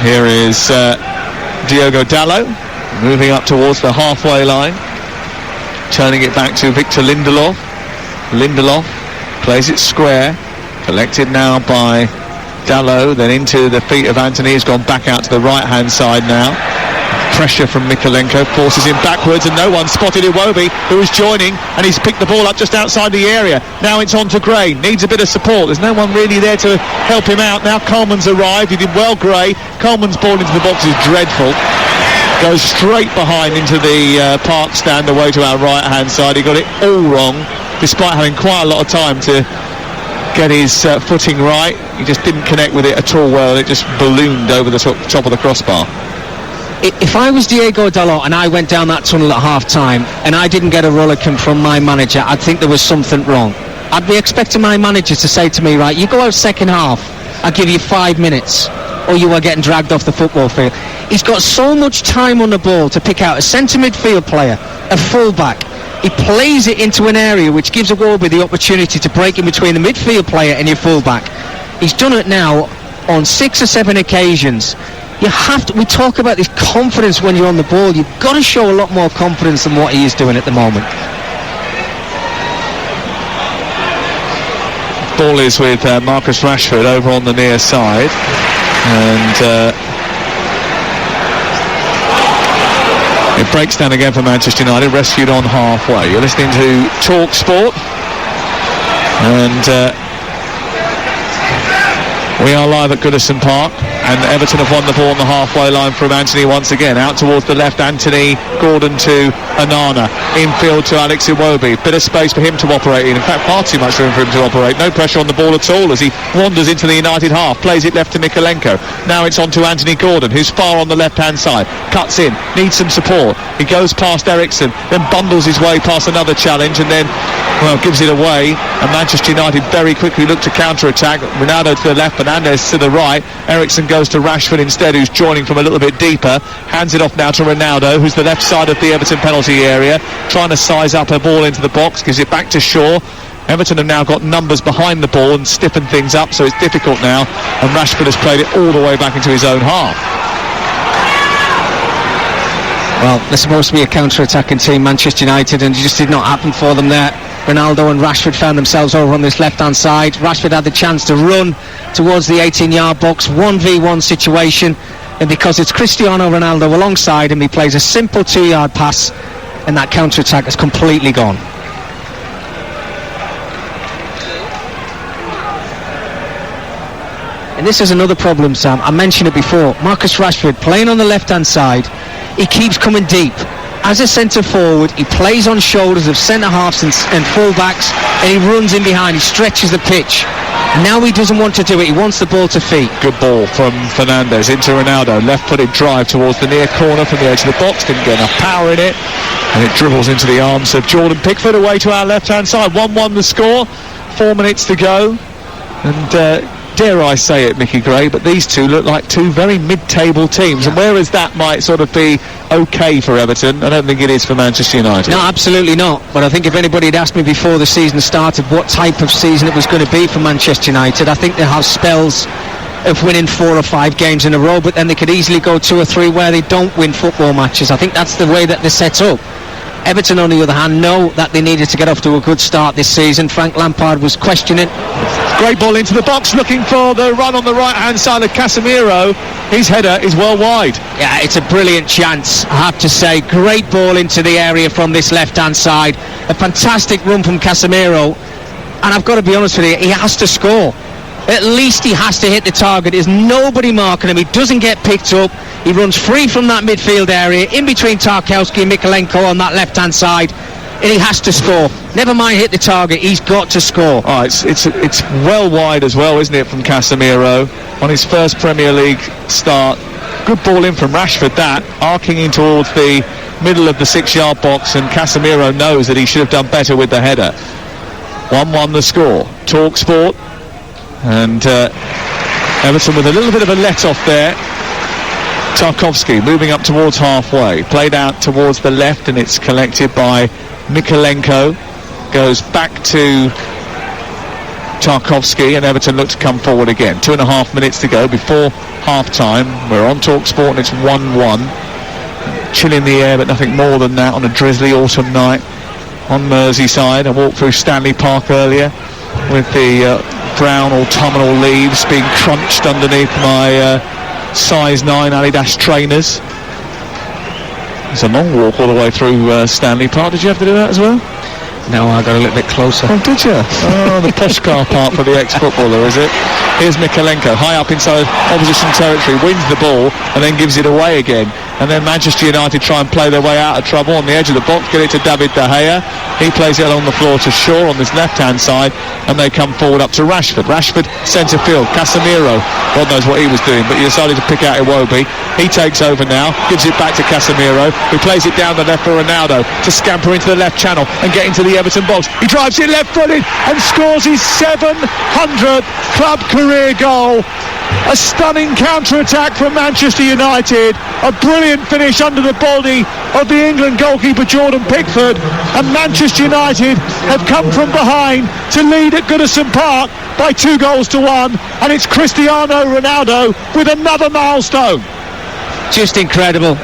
Here is Diogo Dalot moving up towards the halfway line, turning it back to Victor Lindelof. Lindelof plays it square, collected now by Dalot, then into the feet of Anthony, who's gone back out to the right hand side now. Pressure from Mikalenko forces him backwards, and no one spotted Iwobi, who is joining, and he's picked the ball up just outside the area. Now it's on to Gray, needs a bit of support. There's no one really there to help him out. Now Coleman's arrived, he did well, Gray. Coleman's ball into the box is dreadful. Goes straight behind into the park stand away to our right hand side. He got it all wrong, despite having quite a lot of time to get his footing right. He just didn't connect with it at all well. It just ballooned over the top of the crossbar. If I was Diogo Dalot and I went down that tunnel at half-time and I didn't get a rollicking from my manager, I'd think there was something wrong. I'd be expecting my manager to say to me, right, you go out second half, I'll give you 5 minutes, or you are getting dragged off the football field. He's got so much time on the ball to pick out a centre midfield player, a full-back. He plays it into an area which gives Iwobi the opportunity to break in between the midfield player and your full-back. He's done it now on 6 or 7 occasions. You have to, we talk about this confidence when you're on the ball. You've got to show a lot more confidence than what he is doing at the moment. Ball is with Marcus Rashford over on the near side, and it breaks down again for Manchester United, rescued on halfway. You're listening to Talksport, and we are live at Goodison Park, and Everton have won the ball on the halfway line from Anthony once again. Out towards the left, Anthony Gordon to Onana. Infield to Alex Iwobi. Bit of space for him to operate in. In fact, far too much room for him to operate. No pressure on the ball at all as he wanders into the United half. Plays it left to Mikalenko. Now it's on to Anthony Gordon, who's far on the left-hand side. Cuts in, needs some support. He goes past Ericsson, then bundles his way past another challenge, and then, well, gives it away. And Manchester United very quickly look to counter-attack. Ronaldo to the left, Fernandes to the right. Ericsson goes to Rashford instead, who's joining from a little bit deeper. Hands it off now to Ronaldo, who's the left side of the Everton penalty area, trying to size up a ball into the box. Gives it back to Shaw. Everton have now got numbers behind the ball and stiffened things up, so it's difficult now, and Rashford has played it all the way back into his own half. Well, they're supposed to be a counter-attacking team, Manchester United, and it just did not happen for them there. Ronaldo and Rashford found themselves over on this left-hand side. Rashford had the chance to run towards the 18-yard box, 1v1 situation, and because it's Cristiano Ronaldo alongside him, he plays a simple 2-yard pass, and that counter-attack has completely gone. And this is another problem, Sam. I mentioned it before. Marcus Rashford playing on the left-hand side. He keeps coming deep. As a centre forward, he plays on shoulders of centre halves and full backs, and he runs in behind. He stretches the pitch. Now he doesn't want to do it. He wants the ball to feet. Good ball from Fernandes into Ronaldo. Left-footed drive towards the near corner from the edge of the box. Didn't get enough power in it, and it dribbles into the arms of Jordan Pickford away to our left-hand side. 1-1 the score. 4 minutes to go, and dare I say it, Mickey Gray, but these two look like two very mid-table teams, and whereas that might sort of be okay for Everton, I don't think it is for Manchester United. No, absolutely not. But I think if anybody had asked me before the season started what type of season it was going to be for Manchester United, I think they have spells of winning 4 or 5 games in a row, but then they could easily go 2 or 3 where they don't win football matches. I think that's the way that they're set up. Everton, on the other hand, know that they needed to get off to a good start this season. Frank Lampard was questioning. Great ball into the box, looking for the run on the right-hand side of Casemiro. His header is well wide. Yeah, it's a brilliant chance, I have to say. Great ball into the area from this left-hand side. A fantastic run from Casemiro. And I've got to be honest with you, he has to score. At least he has to hit the target. There's nobody marking him. He doesn't get picked up. He runs free from that midfield area, in between Tarkowski and Mikolenko on that left-hand side, and he has to score. Never mind hit the target, he's got to score. Oh, it's well wide as well, isn't it, from Casemiro on his first Premier League start. Good ball in from Rashford, that arcing in towards the middle of the 6-yard box, and Casemiro knows that he should have done better with the header. 1-1 the score. Talksport, and Everton with a little bit of a let-off there. Tarkowski moving up towards halfway, played out towards the left, and it's collected by Mikolenko. Goes back to Tarkowski, and Everton look to come forward again. 2.5 minutes to go before half-time. We're on Talksport and it's 1-1. Chill in the air, but nothing more than that on a drizzly autumn night on Merseyside. I walked through Stanley Park earlier with the brown autumnal leaves being crunched underneath my size 9 Adidas trainers. It's a long walk all the way through Stanley Park. Did you have to do that as well? No, I got a little bit closer. Oh, did you? Oh, the posh car park for the ex-footballer, is it? Here's Mikolenko, high up inside opposition territory, wins the ball and then gives it away again. And then Manchester United try and play their way out of trouble on the edge of the box, get it to David De Gea. He plays it along the floor to Shaw on this left-hand side, and they come forward up to Rashford. Rashford, centre field. Casemiro, God knows what he was doing, but he decided to pick out Iwobi. He takes over now, gives it back to Casemiro, who plays it down the left for Ronaldo to scamper into the left channel and get into the Everton box. He drives it left-footed and scores his 700th club career goal. A stunning counter-attack from Manchester United, a brilliant finish under the body of the England goalkeeper Jordan Pickford, and Manchester United have come from behind to lead at Goodison Park by 2-1, and it's Cristiano Ronaldo with another milestone. Just incredible.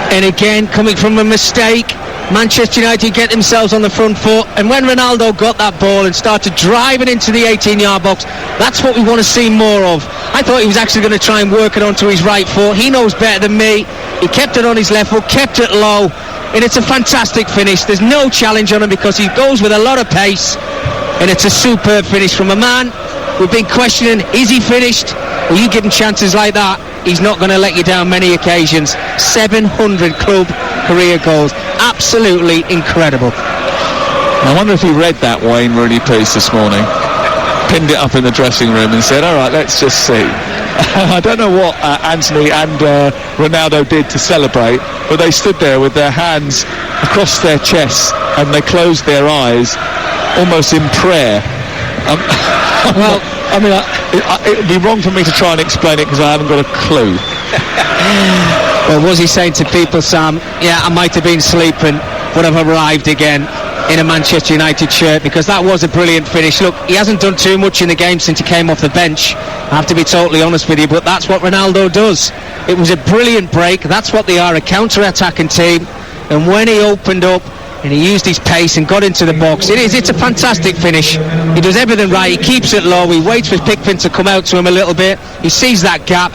And again, coming from a mistake, Manchester United get themselves on the front foot, and when Ronaldo got that ball and started driving into the 18-yard box, that's what we want to see more of. I thought he was actually going to try and work it onto his right foot. He knows better than me. He kept it on his left foot, kept it low, and it's a fantastic finish. There's no challenge on him because he goes with a lot of pace, and it's a superb finish from a man we've been questioning, is he finished? Well, you give him chances like that, he's not going to let you down many occasions. 700 club career goals. Absolutely incredible. I wonder if he read that Wayne Rooney piece this morning, pinned it up in the dressing room and said, all right, let's just see. I don't know what Anthony and Ronaldo did to celebrate, but they stood there with their hands across their chests and they closed their eyes almost in prayer. Well, I mean, it would be wrong for me to try and explain it because I haven't got a clue. Well, was he saying to people, Sam, yeah, I might have been sleeping, but I've arrived again in a Manchester United shirt, because that was a brilliant finish. Look, he hasn't done too much in the game since he came off the bench, I have to be totally honest with you, but that's what Ronaldo does. It was a brilliant break. That's what they are, a counter-attacking team. And when he opened up and he used his pace and got into the box, it's a fantastic finish. He does everything right. He keeps it low. He waits for Pickford to come out to him a little bit. He sees that gap,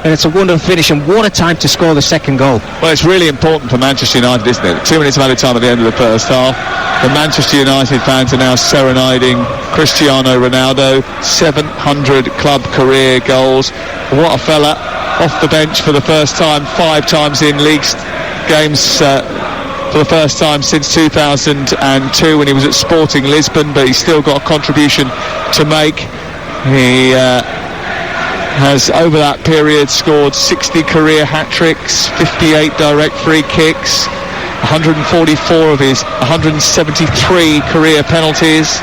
and it's a wonderful finish, and what a time to score the second goal. Well, it's really important for Manchester United, isn't it? 2 minutes of added time at the end of the first half. The Manchester United fans are now serenading Cristiano Ronaldo. 700 club career goals. What a fella. Off the bench for the first time, 5 times in league games for the first time since 2002 when he was at Sporting Lisbon, but he's still got a contribution to make. He has over that period scored 60 career hat-tricks, 58 direct free kicks, 144 of his 173 career penalties,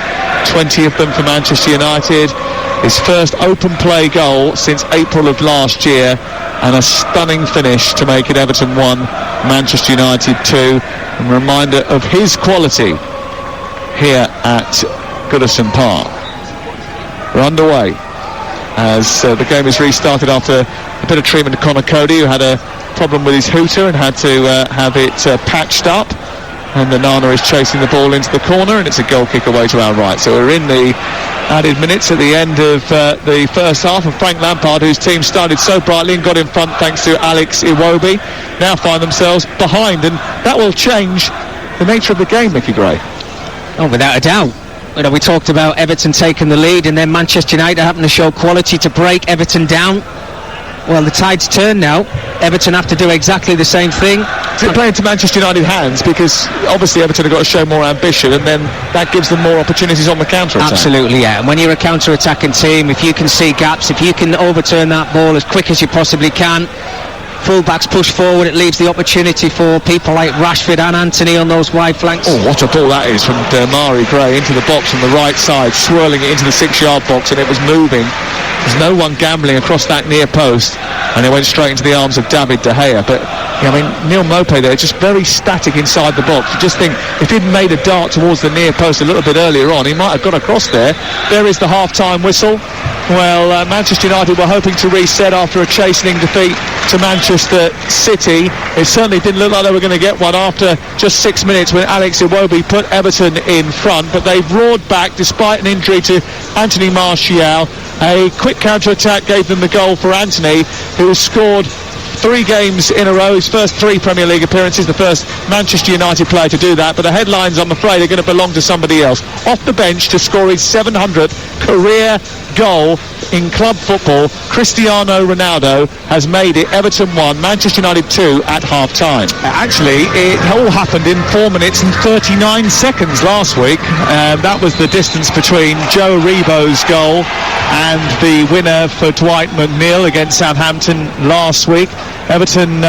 20 of them for Manchester United. His first open play goal since April of last year, and a stunning finish to make it Everton 1, Manchester United 2. And a reminder of his quality here at Goodison Park. We're underway as the game is restarted after a bit of treatment to Conor Cody, who had a problem with his hooter and had to have it patched up. And the Nana is chasing the ball into the corner, and it's a goal kick away to our right. So we're in the added minutes at the end of the first half, and Frank Lampard, whose team started so brightly and got in front thanks to Alex Iwobi, now find themselves behind, and that will change the nature of the game, Mickey Gray. Oh, without a doubt. You know, we talked about Everton taking the lead, and then Manchester United having to show quality to break Everton down. Well, the tide's turned now. Everton have to do exactly the same thing. Is it playing to Manchester United hands? Because obviously Everton have got to show more ambition, and then that gives them more opportunities on the counter-attack. Absolutely, yeah. And when you're a counter-attacking team, if you can see gaps, if you can overturn that ball as quick as you possibly can, full-backs push forward, it leaves the opportunity for people like Rashford and Anthony on those wide flanks. Oh, what a ball that is from Damari Gray into the box from the right side, swirling it into the 6-yard box, and it was moving. There's no one gambling across that near post, and it went straight into the arms of David De Gea. But I mean, Neil Maupay there, just very static inside the box. You just think if he'd made a dart towards the near post a little bit earlier on, he might have got across there. There is the half-time whistle. Well, Manchester United were hoping to reset after a chastening defeat to Manchester City. It certainly didn't look like they were going to get one after just 6 minutes when Alex Iwobi put Everton in front, but they've roared back despite an injury to Anthony Martial. A quick counter-attack gave them the goal for Anthony, who scored 3 games in a row, his first 3 Premier League appearances, the first Manchester United player to do that. But the headlines, I'm afraid, are going to belong to somebody else. Off the bench to score his 700th career goal in club football, Cristiano Ronaldo has made it Everton 1, Manchester United 2 at half-time. Actually, it all happened in 4 minutes and 39 seconds last week. That was the distance between Joe Aribo's goal and the winner for Dwight McNeil against Southampton last week. Everton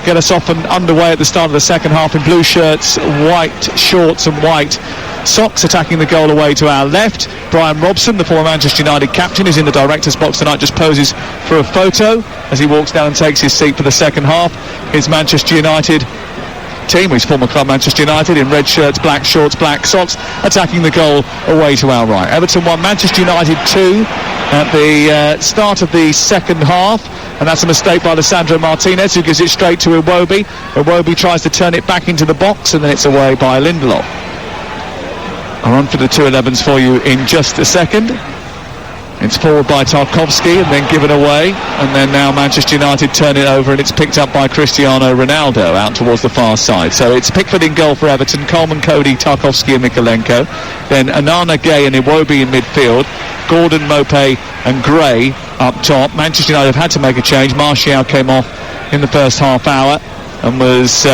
get us off and underway at the start of the second half in blue shirts, white shorts and white socks, attacking the goal away to our left. Brian Robson, the former Manchester United captain, is in the director's box tonight, just poses for a photo as he walks down and takes his seat for the second half. His Manchester United team, his former club Manchester United, in red shirts, black shorts, black socks, attacking the goal away to our right. Everton 1, Manchester United 2 at the start of the second half, and that's a mistake by Lisandro Martinez, who gives it straight to Iwobi. Iwobi tries to turn it back into the box, and then it's away by Lindelof. I'll run for the 2-11s for you in just a second. It's forward by Tarkowski and then given away, and then now Manchester United turn it over, and it's picked up by Cristiano Ronaldo out towards the far side. So it's Pickford in goal for Everton, Coleman, Cody, Tarkowski and Mikolenko. Then Onana, Gay and Iwobi in midfield, Gordon, Maupay and Gray up top. Manchester United have had to make a change. Martial came off in the first half hour and was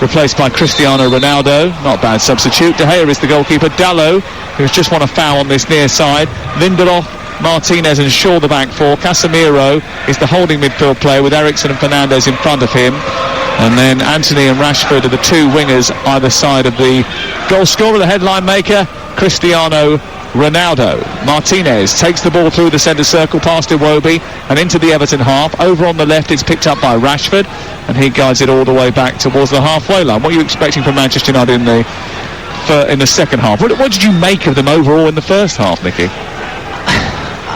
replaced by Cristiano Ronaldo. Not a bad substitute. De Gea is the goalkeeper. Dalot, who's just won a foul on this near side. Lindelof, Martinez and Shaw the back four. Casemiro is the holding midfield player with Eriksen and Fernandes in front of him. And then Anthony and Rashford are the 2 wingers either side of the goal scorer, the headline maker, Cristiano Ronaldo. Martinez takes the ball through the centre circle past Iwobi and into the Everton half. Over on the left, it's picked up by Rashford, and he guides it all the way back towards the halfway line. What are you expecting from Manchester United in the second half? What did you make of them overall in the first half, Nicky?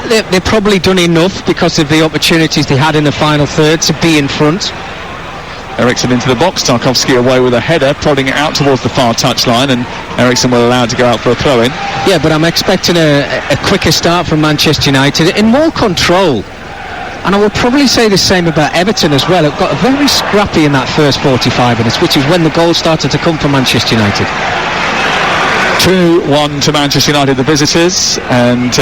They've probably done enough because of the opportunities they had in the final third to be in front. Eriksen into the box, Tarkowski away with a header, prodding it out towards the far touchline, and Eriksen will allow it to go out for a throw-in. Yeah, but I'm expecting a quicker start from Manchester United, in more control. And I will probably say the same about Everton as well. It got very scrappy in that first 45 minutes, which is when the goals started to come from Manchester United. 2-1 to Manchester United, the visitors, and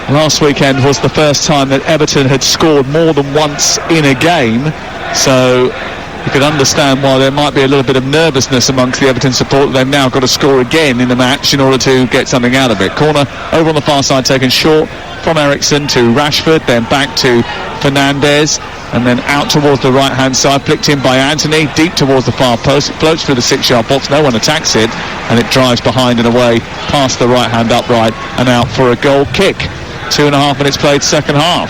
last weekend was the first time that Everton had scored more than once in a game, so you could understand why there might be a little bit of nervousness amongst the Everton support. They've now got to score again in the match in order to get something out of it. Corner over on the far side taken short from Eriksen to Rashford, then back to Fernandes, and then out towards the right hand side, flicked in by Anthony, deep towards the far post. It floats through the 6-yard box, no one attacks it, and it drives behind and away past the right hand upright and out for a goal kick. 2.5 minutes played second half.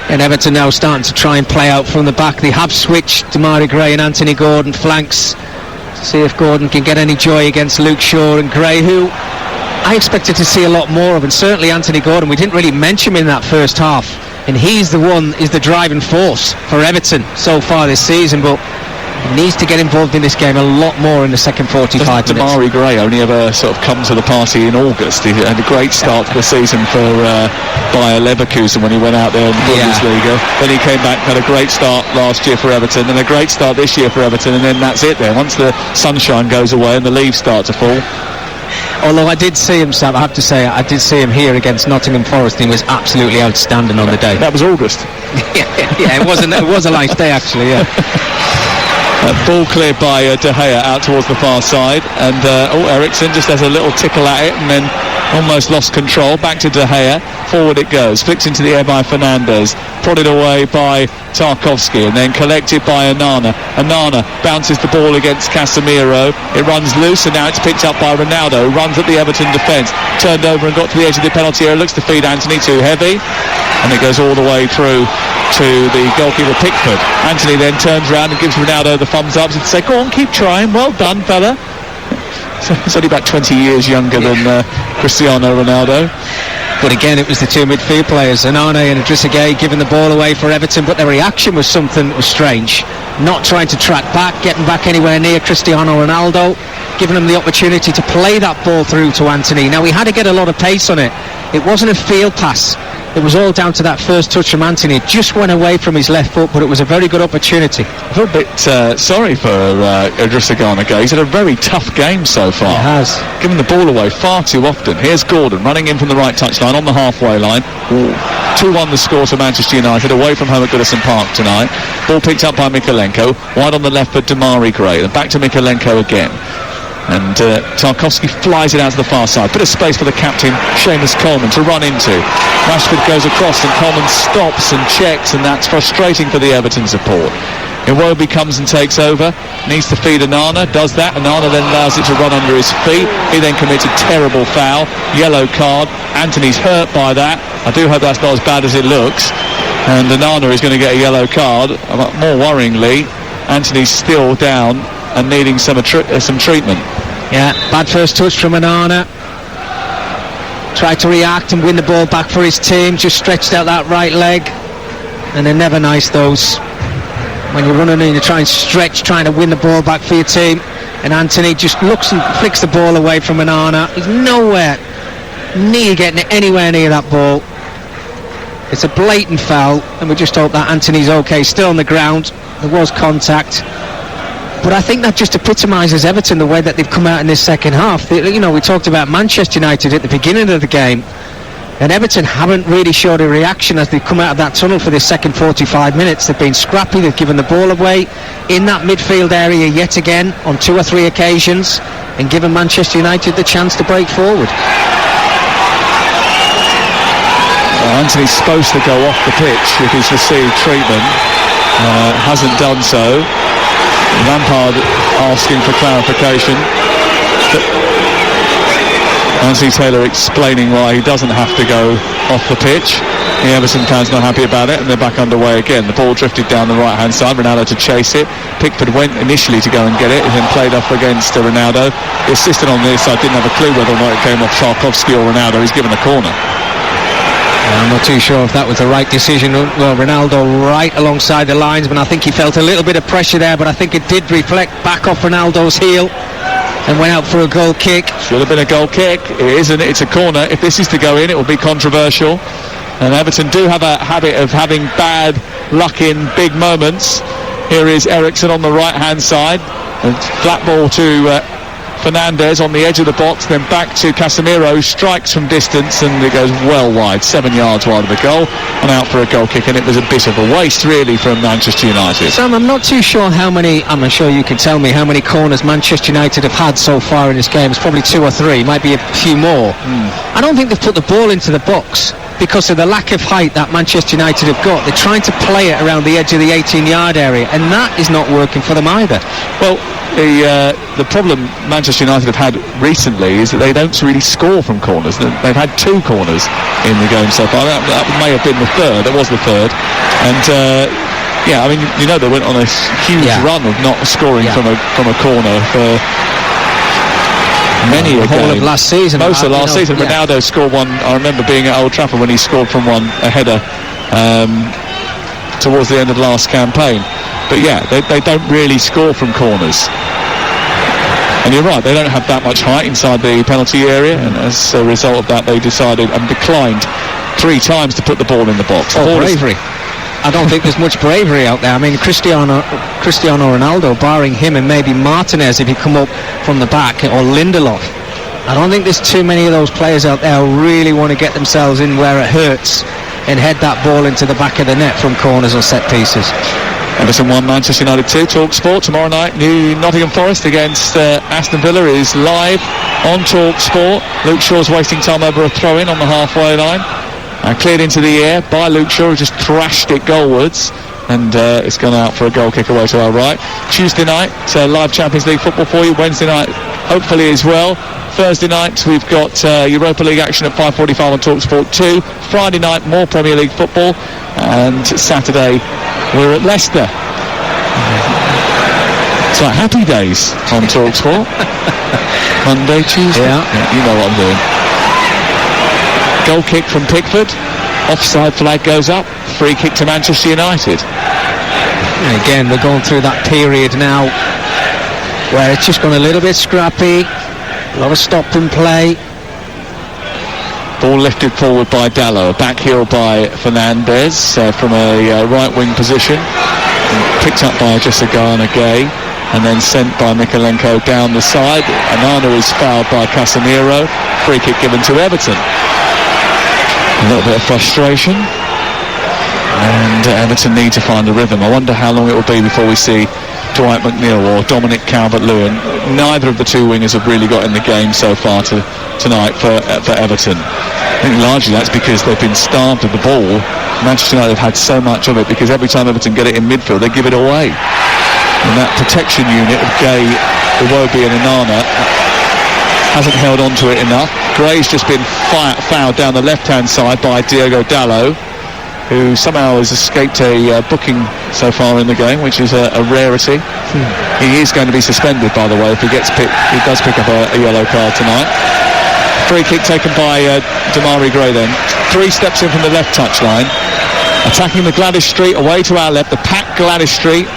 And Everton now starting to try and play out from the back. They have switched Damari Gray and Anthony Gordon flanks to see if Gordon can get any joy against Luke Shaw and Gray, who I expected to see a lot more of, and certainly Anthony Gordon. We didn't really mention him in that first half, and he's the driving force for Everton so far this season, but he needs to get involved in this game a lot more in the second 45 minutes. Damari Gray only ever sort of come to the party in August. He had a great start to the season for Bayer Leverkusen when he went out there in the Bundesliga. Then he came back, had a great start last year for Everton, and a great start this year for Everton, and then that's it there. Once the sunshine goes away and the leaves start to fall, Although I did see him, Sam, I have to say, I did see him here against Nottingham Forest. He was absolutely outstanding on the day. That was August. yeah, it was a nice day, actually, yeah. Ball cleared by De Gea out towards the far side, and Eriksen just has a little tickle at it and then almost lost control. Back to De Gea, forward it goes, flicked into the air by Fernandes, prodded away by Tarkowski, and then collected by Onana. Onana bounces the ball against Casemiro, it runs loose, and now it's picked up by Ronaldo, who runs at the Everton defence, turned over and got to the edge of the penalty area, looks to feed Anthony, too heavy, and it goes all the way through to the goalkeeper Pickford. Anthony then turns around and gives Ronaldo the thumbs up and says, go on, keep trying, well done fella. So he's only about 20 years younger than Cristiano Ronaldo. But again, it was the two midfield players, Onana and Idrissa Gueye, giving the ball away for Everton, but their reaction was something that was strange. Not trying to track back, getting back anywhere near Cristiano Ronaldo, giving him the opportunity to play that ball through to Anthony. Now, he had to get a lot of pace on it. It wasn't a field pass. It was all down to that first touch from Anthony. It just went away from his left foot, but it was a very good opportunity. I feel a bit sorry for Idrissa Gueye. He's had a very tough game so far. He has. Given the ball away far too often. Here's Gordon running in from the right touchline on the halfway line. 2-1 the score to Manchester United, away from home at Goodison Park tonight. Ball picked up by Mykolenko, wide on the left for Damari Gray, and back to Mykolenko again. And Tarkowski flies it out to the far side. Bit of space for the captain, Seamus Coleman, to run into. Rashford goes across and Coleman stops and checks, and that's frustrating for the Everton support. Iwobi comes and takes over, needs to feed Onana, does that. Onana then allows it to run under his feet. He then commits a terrible foul, yellow card. Anthony's hurt by that. I do hope that's not as bad as it looks. And Onana is going to get a yellow card. More worryingly, Anthony's still down and needing some treatment. Yeah, bad first touch from Onana. Tried to react and win the ball back for his team, just stretched out that right leg, and they're never nice, those. When you're running and you're trying to stretch, trying to win the ball back for your team, and Anthony just looks and flicks the ball away from Onana. He's nowhere near getting it anywhere near that ball. It's a blatant foul, and we just hope that Anthony's okay. Still on the ground, there was contact. But I think that just epitomises Everton, the way that they've come out in this second half. We talked about Manchester United at the beginning of the game, and Everton haven't really showed a reaction as they've come out of that tunnel for this second 45 minutes. They've been scrappy, they've given the ball away in that midfield area yet again on 2 or 3 occasions, and given Manchester United the chance to break forward. Anthony's supposed to go off the pitch if he's received treatment. Hasn't done so. Lampard asking for clarification. Anthony Taylor explaining why he doesn't have to go off the pitch. The Everton fans not happy about it, and they're back underway again. The ball drifted down the right hand side, Ronaldo to chase it. Pickford went initially to go and get it, and then played off against Ronaldo. The assistant on this, I didn't have a clue whether or not it came off Tarkowski or Ronaldo. He's given a corner. I'm not too sure if that was the right decision. Well, Ronaldo right alongside the lines, but I think he felt a little bit of pressure there, but I think it did reflect back off Ronaldo's heel and went out for a goal kick. Should have been a goal kick. It isn't. It's a corner. If this is to go in, it will be controversial. And Everton do have a habit of having bad luck in big moments. Here is Eriksen on the right-hand side. A flat ball to Fernandes on the edge of the box, then back to Casemiro, who strikes from distance, and it goes well wide, 7 yards wide of the goal, and out for a goal kick, and it was a bit of a waste really from Manchester United. Sam, I'm not too sure I'm sure you can tell me how many corners Manchester United have had so far in this game. It's probably 2 or 3, might be a few more. I don't think they've put the ball into the box because of the lack of height that Manchester United have got. They're trying to play it around the edge of the 18-yard area, and that is not working for them either. Well, the problem Manchester United have had recently is that they don't really score from corners. They've had 2 corners in the game so far. That may have been the third. It was the third. And they went on a huge run of not scoring from a corner for many a game. Whole of last season. Most of last season. Ronaldo scored one. I remember being at Old Trafford when he scored from one, a header, towards the end of the last campaign. But they don't really score from corners. And you're right, they don't have that much height inside the penalty area, and as a result of that, they decided and declined 3 times to put the ball in the box. Bravery. I don't think there's much bravery out there. I mean, Cristiano Ronaldo, barring him and maybe Martinez if he come up from the back, or Lindelof, I don't think there's too many of those players out there who really want to get themselves in where it hurts and head that ball into the back of the net from corners or set pieces. Everton 1, Manchester United 2. Talksport tomorrow night. New Nottingham Forest against Aston Villa is live on Talksport. Luke Shaw's wasting time over a throw-in on the halfway line. Cleared into the air by Luke Shaw, who just thrashed it goalwards. And it's gone out for a goal kick away to our right. Tuesday night, live Champions League football for you. Wednesday night, hopefully as well. Thursday night, we've got Europa League action at 5:45 on Talksport 2. Friday night, more Premier League football. And Saturday, we're at Leicester. It's like happy days on Talksport. Monday, Tuesday. Yeah, you know what I'm doing. Goal kick from Pickford. Offside flag goes up. Free kick to Manchester United. And again, we're going through that period now where it's just gone a little bit scrappy. A lot of stop and play. Ball lifted forward by Dallo. Back heel by Fernandes from a right wing position. Picked up by Jessegana Gay. And then sent by Mikalenko down the side. Anana is fouled by Casemiro. Free kick given to Everton. A little bit of frustration, and Everton need to find a rhythm. I wonder how long it will be before we see Dwight McNeil or Dominic Calvert-Lewin. Neither of the two wingers have really got in the game so far tonight for Everton. I think largely that's because they've been starved of the ball. Manchester United have had so much of it because every time Everton get it in midfield, they give it away. And that protection unit of Gay, Iwobi and Onana hasn't held on to it enough. Gray's just been fouled down the left-hand side by Diogo Dallo, who somehow has escaped a booking so far in the game, which is a rarity. He is going to be suspended, by the way, if he does pick up a yellow card tonight. Free kick taken by Damari Gray then. 3 steps in from the left touchline, attacking the Gladys Street away to our left, the packed Gladys Street,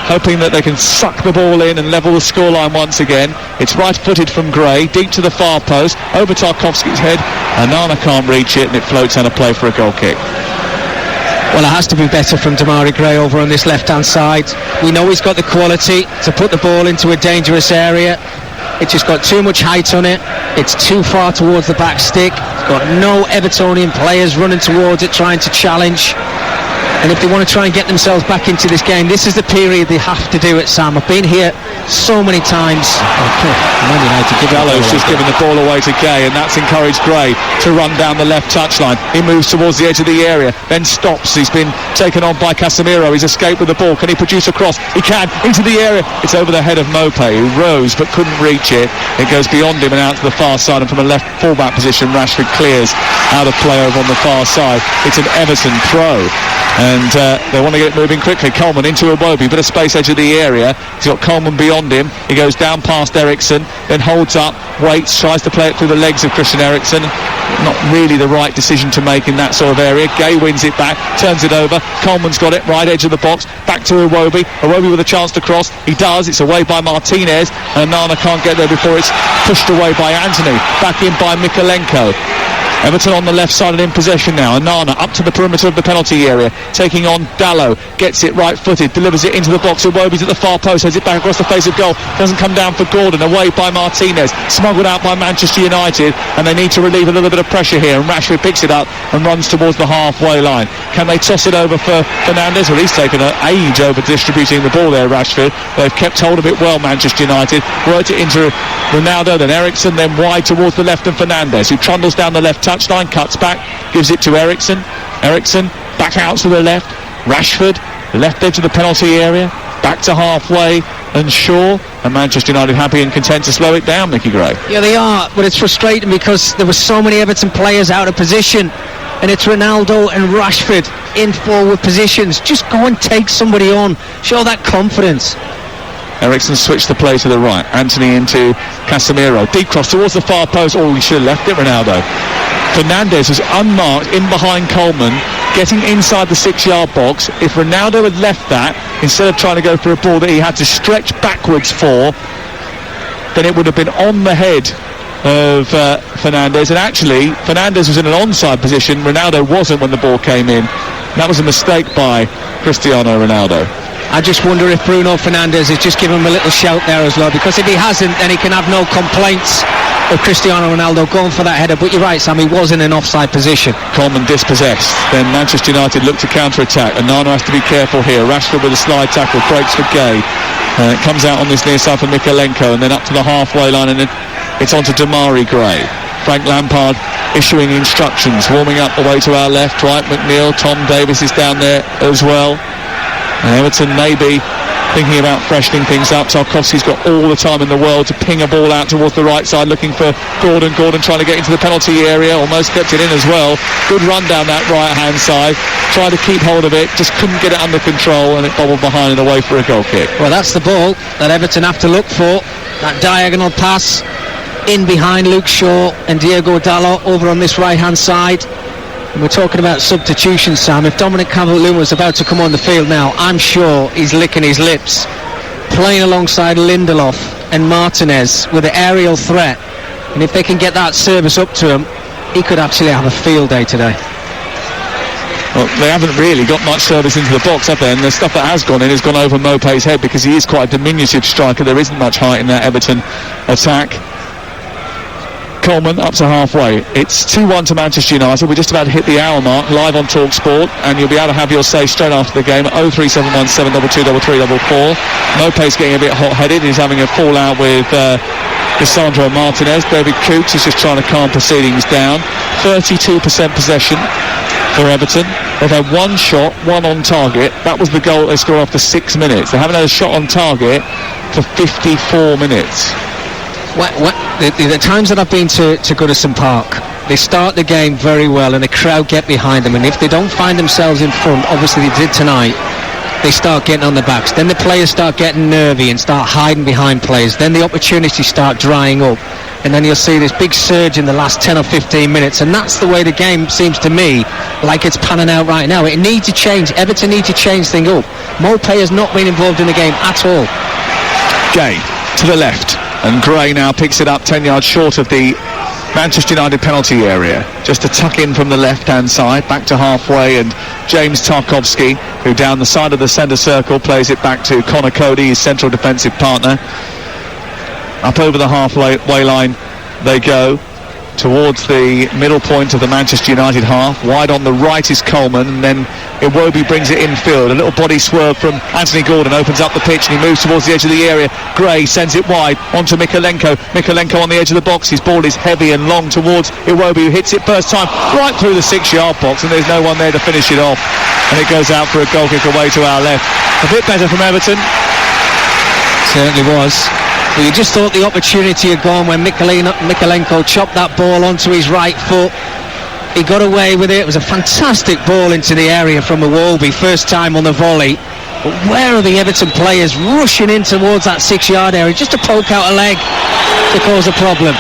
hoping that they can suck the ball in and level the scoreline once again. It's right-footed from Gray, deep to the far post, over Tarkovsky's head. Anana can't reach it, and it floats out of play for a goal kick. Well, it has to be better from Damari Gray over on this left-hand side. We know he's got the quality to put the ball into a dangerous area. It's just got too much height on it. It's too far towards the back stick. It's got no Evertonian players running towards it, trying to challenge. And if they want to try and get themselves back into this game, this is the period they have to do it, Sam. I've been here so many times. Gallo's just given the ball away to Gay, and that's encouraged Gray to run down the left touchline. He moves towards the edge of the area, then stops. He's been taken on by Casemiro. He's escaped with the ball. Can he produce a cross? He can. Into the area. It's over the head of Mopé, who rose but couldn't reach it. It goes beyond him and out to the far side, and from a left fullback position, Rashford clears out of play over on the far side. It's an Everton throw. And they want to get it moving quickly. Coleman into Iwobi, bit of space edge of the area. He's got Coleman beyond him. He goes down past Eriksson, then holds up, waits, tries to play it through the legs of Christian Eriksen. Not really the right decision to make in that sort of area. Gay wins it back, turns it over. Coleman's got it, right edge of the box, back to Iwobi. Iwobi with a chance to cross. He does. It's away by Martinez, and Nana can't get there before it's pushed away by Anthony. Back in by Mikalenko. Everton on the left side and in possession now. Onana up to the perimeter of the penalty area, taking on Dallo, gets it right-footed, delivers it into the box. Iwobi's at the far post, has it back across the face of goal, doesn't come down for Gordon, away by Martinez, smuggled out by Manchester United, and they need to relieve a little bit of pressure here, and Rashford picks it up and runs towards the halfway line. Can they toss it over for Fernandes? Well, he's taken an age over distributing the ball there, Rashford. They've kept hold of it well, Manchester United, worked it into Ronaldo, then Eriksson, then wide towards the left, and Fernandes, who trundles down the left touchline, cuts back, gives it to Eriksson. Eriksson back out to the left. Rashford, left edge of the penalty area, back to halfway, and Shaw. And Manchester United happy and content to slow it down, Mickey Gray. Yeah, they are, but it's frustrating because there were so many Everton players out of position, and it's Ronaldo and Rashford in forward positions. Just go and take somebody on. Show that confidence. Eriksson switched the play to the right. Anthony into Casemiro. Deep cross towards the far post. Oh, he should have left it, Ronaldo. Fernandes was unmarked in behind Coleman, getting inside the 6-yard box. If Ronaldo had left that, instead of trying to go for a ball that he had to stretch backwards for, then it would have been on the head of Fernandes. And actually, Fernandes was in an onside position. Ronaldo wasn't when the ball came in. That was a mistake by Cristiano Ronaldo. I just wonder if Bruno Fernandes has just given him a little shout there as well, because if he hasn't, then he can have no complaints of Cristiano Ronaldo going for that header, but you're right, Sam, he was in an offside position. Coleman dispossessed. Then Manchester United look to counter-attack, and Nana has to be careful here. Rashford with a slide tackle, breaks for Gay. It comes out on this near side for Mikalenko, and then up to the halfway line, and then it's on to Damari Gray. Frank Lampard issuing instructions, warming up the way to our left, right, McNeil, Tom Davis is down there as well. And Everton maybe thinking about freshening things up. Tarkowski's got all the time in the world to ping a ball out towards the right side, looking for Gordon. Gordon trying to get into the penalty area, almost kept it in as well. Good run down that right-hand side. Tried to keep hold of it, just couldn't get it under control, and it bobbled behind and away for a goal kick. Well, that's the ball that Everton have to look for. That diagonal pass in behind Luke Shaw and Diego Dalot over on this right-hand side. And we're talking about substitution, Sam. If Dominic Calvert-Lewin was about to come on the field now, I'm sure he's licking his lips, playing alongside Lindelof and Martinez with the aerial threat. And if they can get that service up to him, he could actually have a field day today. Well, they haven't really got much service into the box, have they? And the stuff that has gone in has gone over Mopé's head, because he is quite a diminutive striker. There isn't much height in that Everton attack. Coleman up to halfway. It's 2-1 to Manchester United. We're just about to hit the hour mark, live on Talksport, and you'll be able to have your say straight after the game at 03717 22 344. Mopé's getting a bit hot-headed. He's having a fallout with Lisandro Martinez. David Coots is just trying to calm proceedings down. 32% possession for Everton. They've had one shot, one on target. That was the goal they scored after 6 minutes. They haven't had a shot on target for 54 minutes. The times that I've been to Goodison Park, they start the game very well and the crowd get behind them, and if they don't find themselves in front, obviously they did tonight, they start getting on the backs. Then the players start getting nervy and start hiding behind players. Then the opportunities start drying up, and then you'll see this big surge in the last 10 or 15 minutes, and that's the way the game seems to me like it's panning out right now. It needs to change. Everton need to change things up. Mopé has not been involved in the game at all. Gay to the left, and Gray now picks it up 10 yards short of the Manchester United penalty area, just to tuck in from the left-hand side, back to halfway, and James Tarkowski, who down the side of the centre circle plays it back to Connor Cody, his central defensive partner. Up over the halfway line they go, towards the middle point of the Manchester United half. Wide on the right is Coleman, and then Iwobi brings it infield. A little body swerve from Anthony Gordon opens up the pitch, and he moves towards the edge of the area. Gray sends it wide onto Mikalenko. Mikalenko on the edge of the box. His ball is heavy and long towards Iwobi, who hits it first time right through the 6-yard box, and there's no one there to finish it off, and it goes out for a goal kick away to our left. A bit better from Everton. Certainly was. Well, you just thought the opportunity had gone when Mikalenko chopped that ball onto his right foot. He got away with it. It was a fantastic ball into the area from Iwobi, first time on the volley. But where are the Everton players rushing in towards that 6-yard area just to poke out a leg to cause a problem?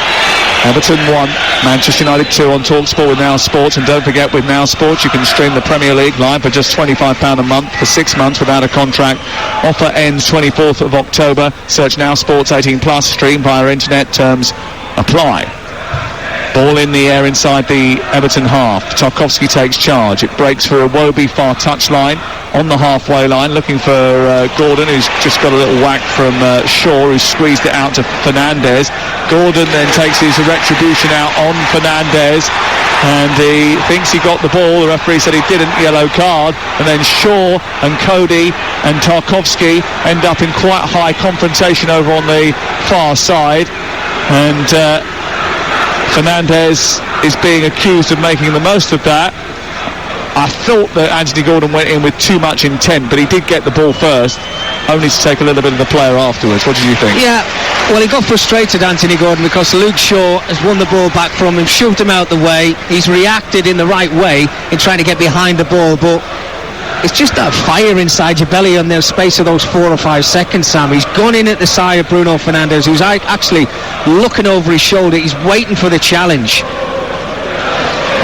Everton 1, Manchester United 2 on Talksport with Now Sports. And don't forget, with Now Sports you can stream the Premier League live for just £25 a month for 6 months without a contract. Offer ends 24th of October. Search Now Sports 18+, stream via internet, terms apply. Ball in the air inside the Everton half. Tarkowski takes charge. It breaks for Iwobi, far touchline on the halfway line, looking for Gordon, who's just got a little whack from Shaw, who squeezed it out to Fernandes. Gordon then takes his retribution out on Fernandes, and he thinks he got the ball. The referee said he didn't, yellow card. And then Shaw and Cody and Tarkowski end up in quite high confrontation over on the far side, and Fernandes is being accused of making the most of that. I thought that Anthony Gordon went in with too much intent, but he did get the ball first, only to take a little bit of the player afterwards. What did you think? Yeah, well, he got frustrated, Anthony Gordon, because Luke Shaw has won the ball back from him, shoved him out the way. He's reacted in the right way in trying to get behind the ball, but it's just that fire inside your belly on the space of those 4 or 5 seconds, Sam. He's gone in at the side of Bruno Fernandes, who's actually looking over his shoulder. He's waiting for the challenge.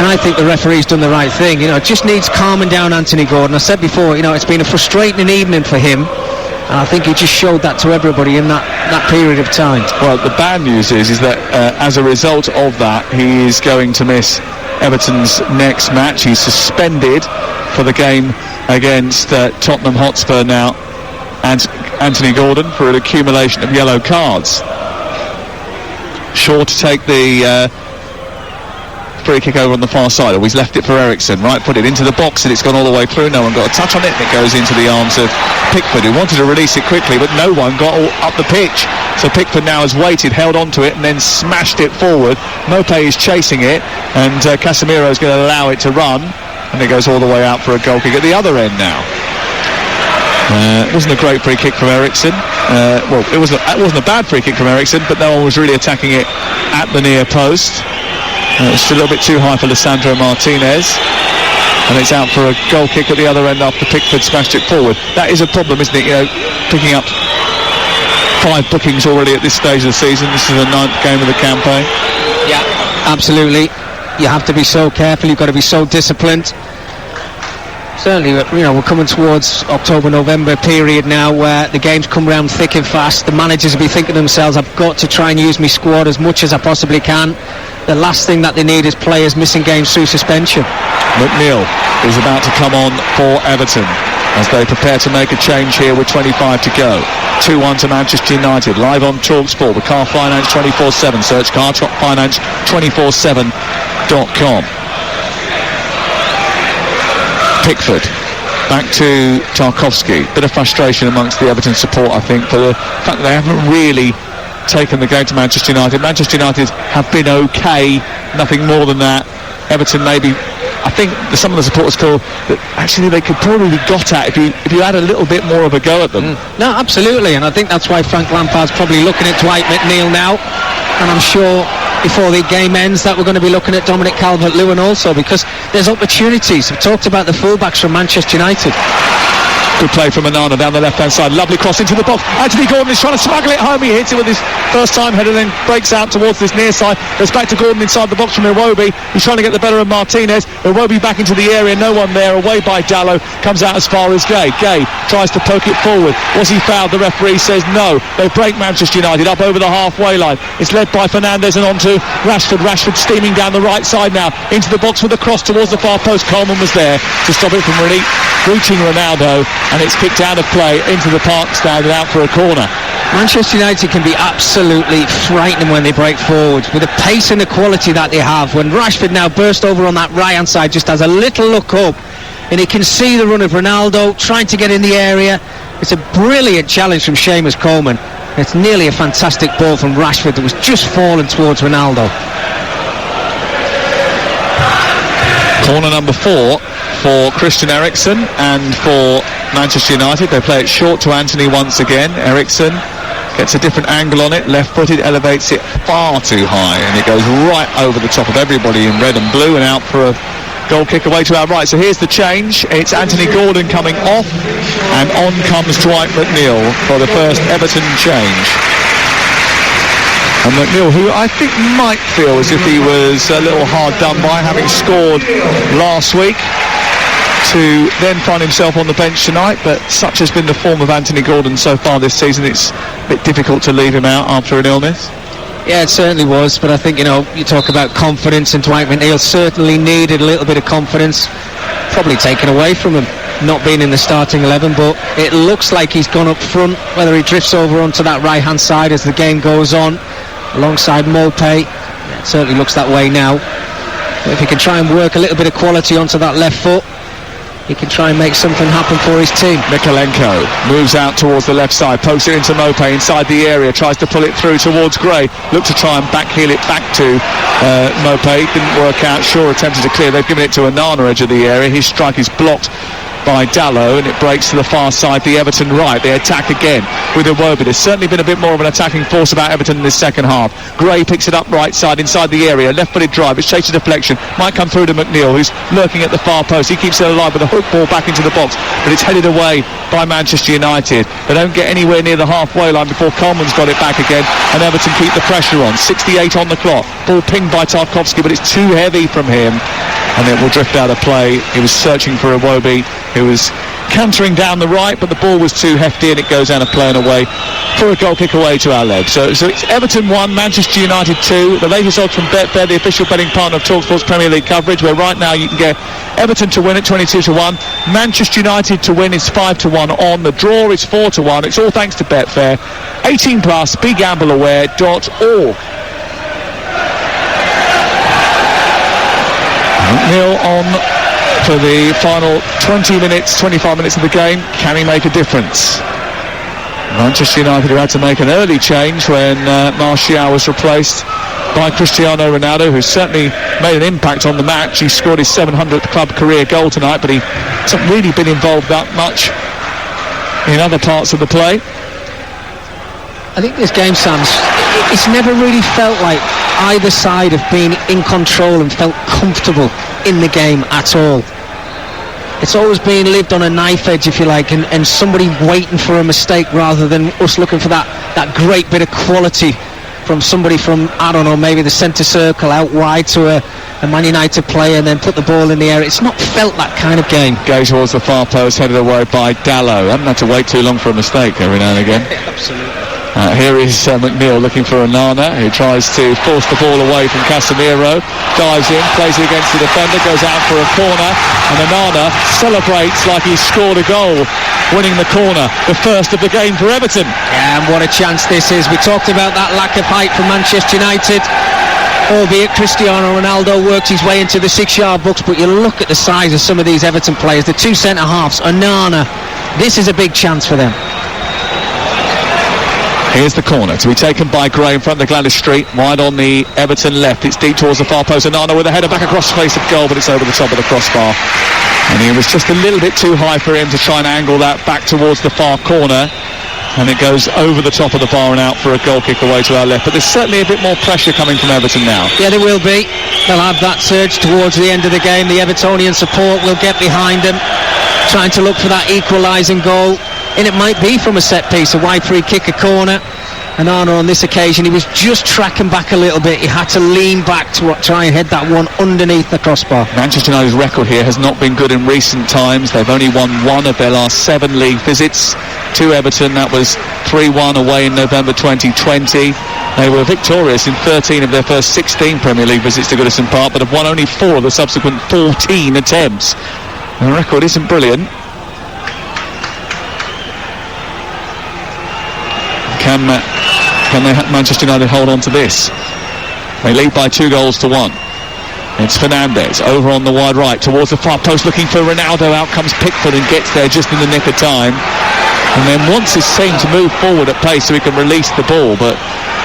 And I think the referee's done the right thing. It just needs calming down Anthony Gordon. I said before, it's been a frustrating evening for him. And I think he just showed that to everybody in that period of time. Well, the bad news is that as a result of that, he is going to miss Everton's next match. He's suspended for the game against Tottenham Hotspur now, and Anthony Gordon, for an accumulation of yellow cards. Shaw to take the free kick over on the far side. He's left it for Ericsson, right footed into the box, and it's gone all the way through. No one got a touch on it, and it goes into the arms of Pickford, who wanted to release it quickly, but no one got up the pitch. So Pickford now has waited, held on to it, and then smashed it forward. Mopé is chasing it, and Casemiro's going to allow it to run, and it goes all the way out for a goal kick at the other end now. It wasn't a great free kick from Ericsson. It wasn't a bad free kick from Ericsson, but no one was really attacking it at the near post. It's a little bit too high for Lisandro Martinez, and it's out for a goal kick at the other end after Pickford smashed it forward. That is a problem, isn't it? Picking up 5 bookings already at this stage of the season. This is the 9th game of the campaign. Yeah, absolutely. You have to be so careful. You've got to be so disciplined. Certainly, we're coming towards October-November period now where the games come round thick and fast. The managers will be thinking to themselves, I've got to try and use my squad as much as I possibly can. The last thing that they need is players missing games through suspension. McNeil is about to come on for Everton as they prepare to make a change here with 25 to go. 2-1 to Manchester United, live on Talksport with Car Finance 24/7. Search Car Finance 247.com. Pickford back to Tarkowski. Bit of frustration amongst the Everton support, I think, for the fact that they haven't really taken the game to Manchester United. Manchester United have been okay, nothing more than that. Everton maybe, I think some of the supporters feel that actually they could probably be got at if you had a little bit more of a go at them. No, absolutely, and I think that's why Frank Lampard's probably looking at Dwight McNeil now, and I'm sure before the game ends that we're going to be looking at Dominic Calvert-Lewin also, because there's opportunities. We've talked about the fullbacks from Manchester United. Good play from Onana down the left-hand side. Lovely cross into the box. Anthony Gordon is trying to smuggle it home. He hits it with his first-time header, then breaks out towards this near side. Goes back to Gordon inside the box from Iwobi. He's trying to get the better of Martinez. Iwobi back into the area. No one there. Away by Dallo. Comes out as far as Gay. Gay tries to poke it forward. Was he fouled? The referee says no. They break Manchester United up over the halfway line. It's led by Fernandes and on to Rashford. Rashford steaming down the right side now. Into the box with a cross towards the far post. Coleman was there to stop it from really reaching Ronaldo. And it's kicked out of play into the park stand and out for a corner. Manchester United can be absolutely frightening when they break forward with the pace and the quality that they have. When Rashford now burst over on that right hand side, just has a little look up and he can see the run of Ronaldo trying to get in the area. It's a brilliant challenge from Seamus Coleman. It's nearly a fantastic ball from Rashford that was just falling towards Ronaldo. Corner number 4 for Christian Eriksen and for Manchester United. They play it short to Anthony once again. Eriksen gets a different angle on it, left-footed, elevates it far too high, and it goes right over the top of everybody in red and blue and out for a goal kick away to our right. So here's the change. It's Anthony Gordon coming off, and on comes Dwight McNeil for the first Everton change. And McNeil, who I think might feel as if he was a little hard done by, having scored last week, to then find himself on the bench tonight, but such has been the form of Anthony Gordon so far this season, it's a bit difficult to leave him out after an illness. Yeah, it certainly was, but I think, you talk about confidence, and Dwight McNeil certainly needed a little bit of confidence, probably taken away from him not being in the starting 11, but it looks like he's gone up front, whether he drifts over onto that right hand side as the game goes on alongside Mopé. It certainly looks that way now. But if he can try and work a little bit of quality onto that left foot, he can try and make something happen for his team. Mikalenko moves out towards the left side, pokes it into Mopé inside the area, tries to pull it through towards Gray, looked to try and backheel it back to Mopé, didn't work out. Shaw attempted to clear, they've given it to Onana, edge of the area. His strike is blocked by Dallo, and it breaks to the far side, the Everton right. They attack again with Iwobi. There's certainly been a bit more of an attacking force about Everton in this second half. Gray picks it up right side inside the area, left-footed drive, it's chased a deflection, might come through to McNeil, who's lurking at the far post. He keeps it alive with a hook ball back into the box, but it's headed away by Manchester United. They don't get anywhere near the halfway line before Coleman's got it back again, and Everton keep the pressure on. 68 on the clock, ball pinged by Tarkowski, but it's too heavy from him, and it will drift out of play. He was searching for Iwobi, who was cantering down the right, but the ball was too hefty and it goes out of play and away for a goal kick away to our leg. So it's Everton 1, Manchester United 2. The latest odds from Betfair, the official betting partner of Talksport's Premier League coverage, where right now you can get Everton to win at 22-1, Manchester United to win is 5-1 on. The draw is 4-1. It's all thanks to Betfair. 18+, begambleaware.org. McNeil on for the final 25 minutes of the game. Can he make a difference? Manchester United who had to make an early change when Martial was replaced by Cristiano Ronaldo, who certainly made an impact on the match. He scored his 700th club career goal tonight, but he hasn't really been involved that much in other parts of the play. I think this game, Sam, it's never really felt like either side have been in control and felt comfortable in the game at all. It's always been lived on a knife edge, if you like, and somebody waiting for a mistake rather than us looking for that great bit of quality from somebody from, I don't know, maybe the centre circle out wide to a Man United player and then put the ball in the air. It's not felt that kind of game. Goes towards the far post, headed away by Dalot. Haven't had to wait too long for a mistake every now and again. Absolutely. Here is McNeil looking for Onana, who tries to force the ball away from Casemiro, dives in, plays it against the defender, goes out for a corner, and Onana celebrates like he's scored a goal, winning the corner, the first of the game for Everton. Yeah, and what a chance this is. We talked about that lack of height for Manchester United, albeit Cristiano Ronaldo worked his way into the 6-yard box, but you look at the size of some of these Everton players, the two centre-halves, Onana, this is a big chance for them. Here's the corner to be taken by Gray in front of the Gladys Street, wide on the Everton left. It's deep towards the far post. Onana with a header back across the face of goal, but it's over the top of the crossbar. And it was just a little bit too high for him to try and angle that back towards the far corner. And it goes over the top of the bar and out for a goal kick away to our left. But there's certainly a bit more pressure coming from Everton now. Yeah, there will be. They'll have that surge towards the end of the game. The Evertonian support will get behind them, trying to look for that equalising goal. And it might be from a set piece, a wide free kick, a corner. And Arno on this occasion, he was just tracking back a little bit. He had to lean back to try and head that one underneath the crossbar. Manchester United's record here has not been good in recent times. They've only won one of their last 7 league visits to Everton. That was 3-1 away in November 2020. They were victorious in 13 of their first 16 Premier League visits to Goodison Park, but have won only 4 of the subsequent 14 attempts. And the record isn't brilliant. Can Manchester United hold on to this? They lead by 2-1. It's Fernandes over on the wide right towards the far post looking for Ronaldo. Out comes Pickford and gets there just in the nick of time. And then wants his team to move forward at pace so he can release the ball, but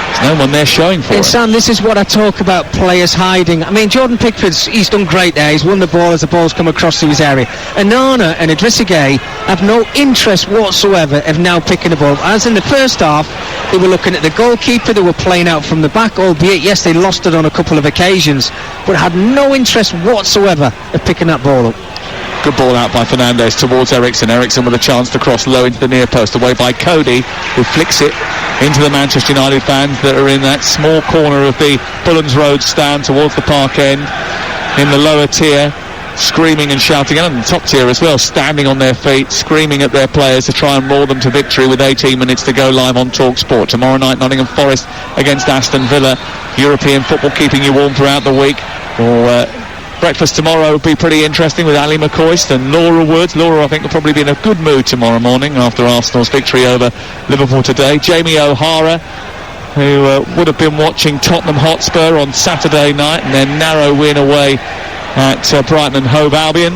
there's no one there showing for it. And Sam, this is what I talk about, players hiding. I mean, Jordan Pickford's, he's done great there. He's won the ball as the ball's come across to his area. And Nana and Idrissa Gueye have no interest whatsoever of now picking the ball. As in the first half, they were looking at the goalkeeper, they were playing out from the back, albeit, yes, they lost it on a couple of occasions, but had no interest whatsoever of picking that ball up. Good ball out by Fernandes towards Eriksen. Eriksen with a chance to cross low into the near post, away by Cody, who flicks it into the Manchester United fans that are in that small corner of the Bullens Road stand towards the park end, in the lower tier, screaming and shouting, and on the top tier as well, standing on their feet, screaming at their players to try and roar them to victory with 18 minutes to go live on Talksport. Tomorrow night, Nottingham Forest against Aston Villa. European football keeping you warm throughout the week. Breakfast tomorrow will be pretty interesting with Ali McCoist and Laura Wood. Laura, I think, will probably be in a good mood tomorrow morning after Arsenal's victory over Liverpool today. Jamie O'Hara, who would have been watching Tottenham Hotspur on Saturday night and their narrow win away at Brighton and Hove Albion,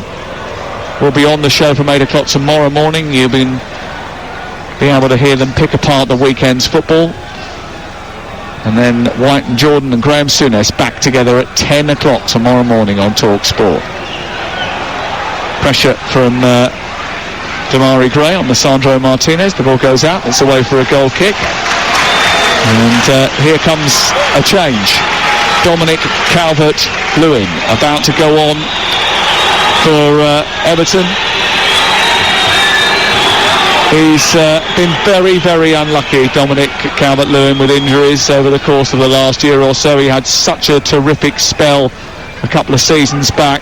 will be on the show from 8 o'clock tomorrow morning. You'll be able to hear them pick apart the weekend's football. And then White and Jordan and Graham Souness back together at 10 o'clock tomorrow morning on Talksport. Pressure from Damari Gray on Lisandro Martinez. The ball goes out. It's away for a goal kick. And here comes a change. Dominic Calvert-Lewin about to go on for Everton. He's been very, very unlucky, Dominic Calvert-Lewin, with injuries over the course of the last year or so. He had such a terrific spell a couple of seasons back.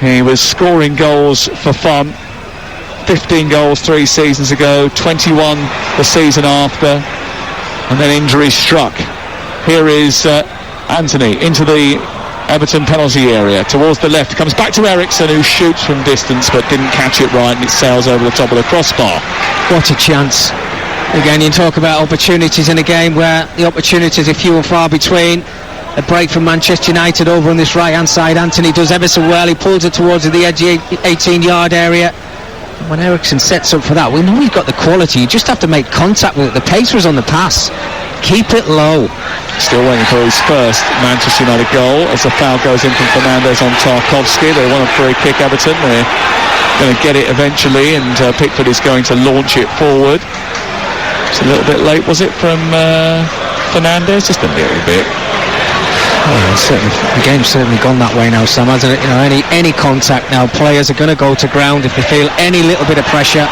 He was scoring goals for fun. 15 goals 3 seasons ago, 21 the season after, and then injury struck. Here is Anthony into the Everton penalty area towards the left. Comes back to Eriksen, who shoots from distance but didn't catch it right, and it sails over the top of the crossbar. What a chance. Again, you talk about opportunities in a game where the opportunities are few and far between. a break from Manchester United over on this right hand side. Anthony does ever so well, he pulls it towards the edge of the 18-yard area. When Ericsson sets up for that, we know he's got the quality, you just have to make contact with it. The pace was on the pass, keep it low. Still waiting for his first Manchester United goal as the foul goes in from Fernandes on Tarkowski. They want a free kick, Everton. They're going to get it eventually, and Pickford is going to launch it forward. It's a little bit late, was it, from Fernandes? Just a little bit. The game's certainly gone that way now, Sam, hasn't it? You know, any contact now, players are going to go to ground if they feel any little bit of pressure.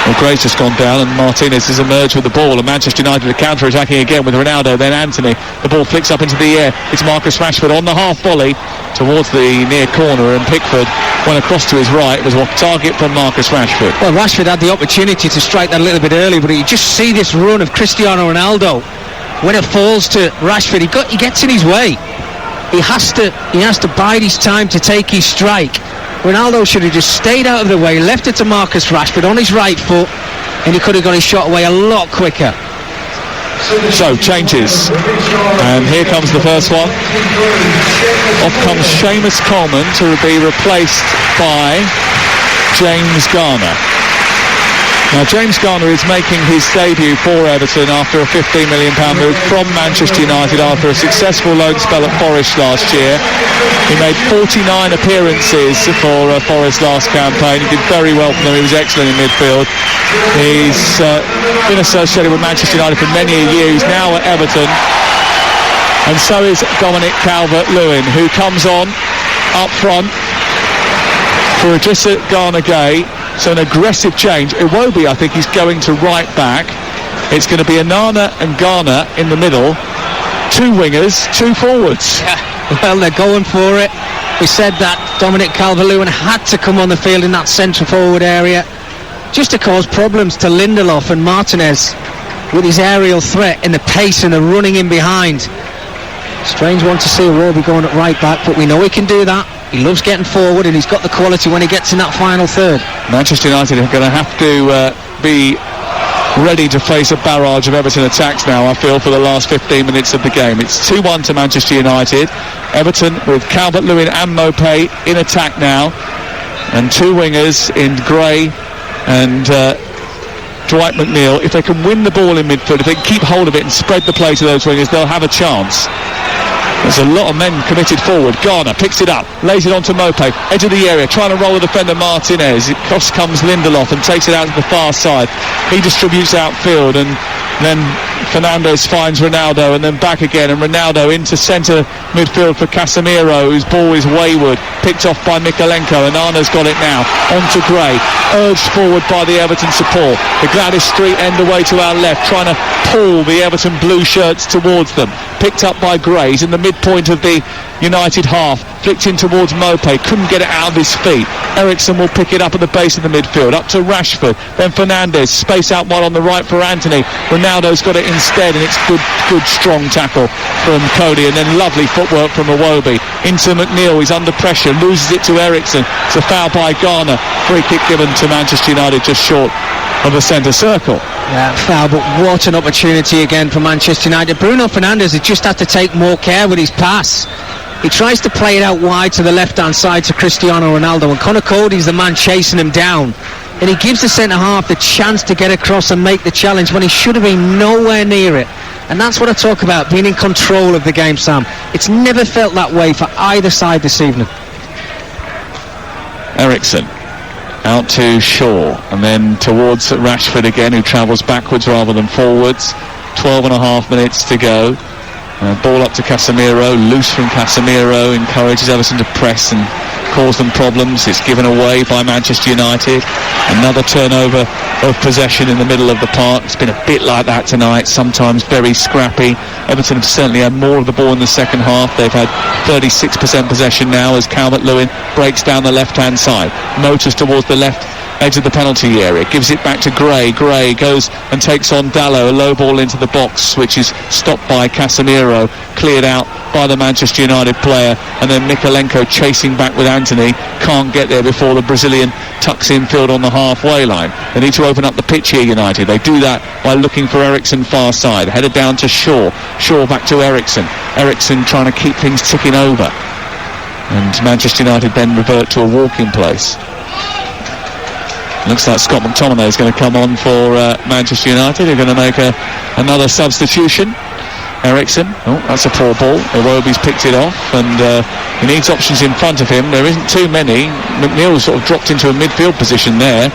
Well, Gray's just gone down and Martinez has emerged with the ball, and Manchester United are counter-attacking again with Ronaldo, then Anthony. The ball flicks up into the air. It's Marcus Rashford on the half volley towards the near corner, and Pickford went across to his right. It was a target from Marcus Rashford. Well, Rashford had the opportunity to strike that a little bit early, but you just see this run of Cristiano Ronaldo. When it falls to Rashford, he gets in his way. He has to bide his time to take his strike. Ronaldo should have just stayed out of the way, left it to Marcus Rashford on his right foot, and he could have got his shot away a lot quicker. So, changes. And here comes the first one. Off comes Seamus Coleman to be replaced by James Garner. Now, James Garner is making his debut for Everton after a £15 million move from Manchester United after a successful loan spell at Forest last year. He made 49 appearances for Forest last campaign. He did very well for them. He was excellent in midfield. He's been associated with Manchester United for many a year. He's now at Everton. And so is Dominic Calvert-Lewin, who comes on up front for Idrissa Gana-Gueye. So an aggressive change. Iwobi, I think, he's going to right back. It's going to be Onana and Garner in the middle. Two wingers, two forwards. Yeah, well, they're going for it. We said that Dominic Calvert-Lewin had to come on the field in that central forward area just to cause problems to Lindelof and Martinez with his aerial threat and the pace and the running in behind. Strange one to see Iwobi going at right back, but we know he can do that. He loves getting forward, and he's got the quality when he gets in that final third. Manchester United are going to have to be ready to face a barrage of Everton attacks now, I feel, for the last 15 minutes of the game. It's 2-1 to Manchester United. Everton with Calvert-Lewin and Mopé in attack now, and two wingers in Gray and Dwight McNeil. If they can win the ball in midfield, if they can keep hold of it and spread the play to those wingers, they'll have a chance. There's a lot of men committed forward. Garner picks it up, lays it onto Mopé, edge of the area, trying to roll the defender Martinez. Across comes Lindelof and takes it out to the far side. He distributes outfield, and then Fernandes finds Ronaldo, and then back again, and Ronaldo into centre midfield for Casemiro, whose ball is wayward, picked off by Mikalenko, and Arna's got it now, onto Gray, urged forward by the Everton support. The Gladys Street end away to our left, trying to pull the Everton blue shirts towards them, picked up by Grays in the midpoint of the United half, flicked in towards Mopé, couldn't get it out of his feet. Ericsson will pick it up at the base of the midfield, up to Rashford, then Fernandes, space out wide on the right for Anthony. Ronaldo's got it instead, and it's good strong tackle from Cody, and then lovely footwork from Iwobi into McNeil. He's under pressure, loses it to Ericsson. It's a foul by Garner. Free kick given to Manchester United just short of the centre circle. Yeah, foul, but what an opportunity again for Manchester United. Bruno Fernandes has just had to take more care with his pass. He tries to play it out wide to the left-hand side to Cristiano Ronaldo, and Conor Cody's the man chasing him down. And he gives the centre-half the chance to get across and make the challenge when he should have been nowhere near it. And that's what I talk about, being in control of the game, Sam. It's never felt that way for either side this evening. Ericsson out to Shaw, and then towards Rashford again, who travels backwards rather than forwards. 12.5 minutes to go. Ball up to Casemiro, loose from Casemiro, encourages Everton to press and cause them problems. It's given away by Manchester United. Another turnover of possession in the middle of the park. It's been a bit like that tonight, sometimes very scrappy. Everton have certainly had more of the ball in the second half. They've had 36% possession now as Calvert-Lewin breaks down the left-hand side, motors towards the left edge of the penalty area, gives it back to Gray. Gray goes and takes on Dallo, a low ball into the box, which is stopped by Casemiro, cleared out by the Manchester United player, and then Mykolenko chasing back with Anthony, can't get there before the Brazilian tucks infield on the halfway line. They need to open up the pitch here, United. They do that by looking for Eriksen far side, headed down to Shaw back to Eriksen trying to keep things ticking over, and Manchester United then revert to a walking place. Looks like Scott McTominay is going to come on for Manchester United. They're going to make another substitution. Eriksen, that's a poor ball. Iwobi's picked it off, and he needs options in front of him. There isn't too many. McNeil's sort of dropped into a midfield position there,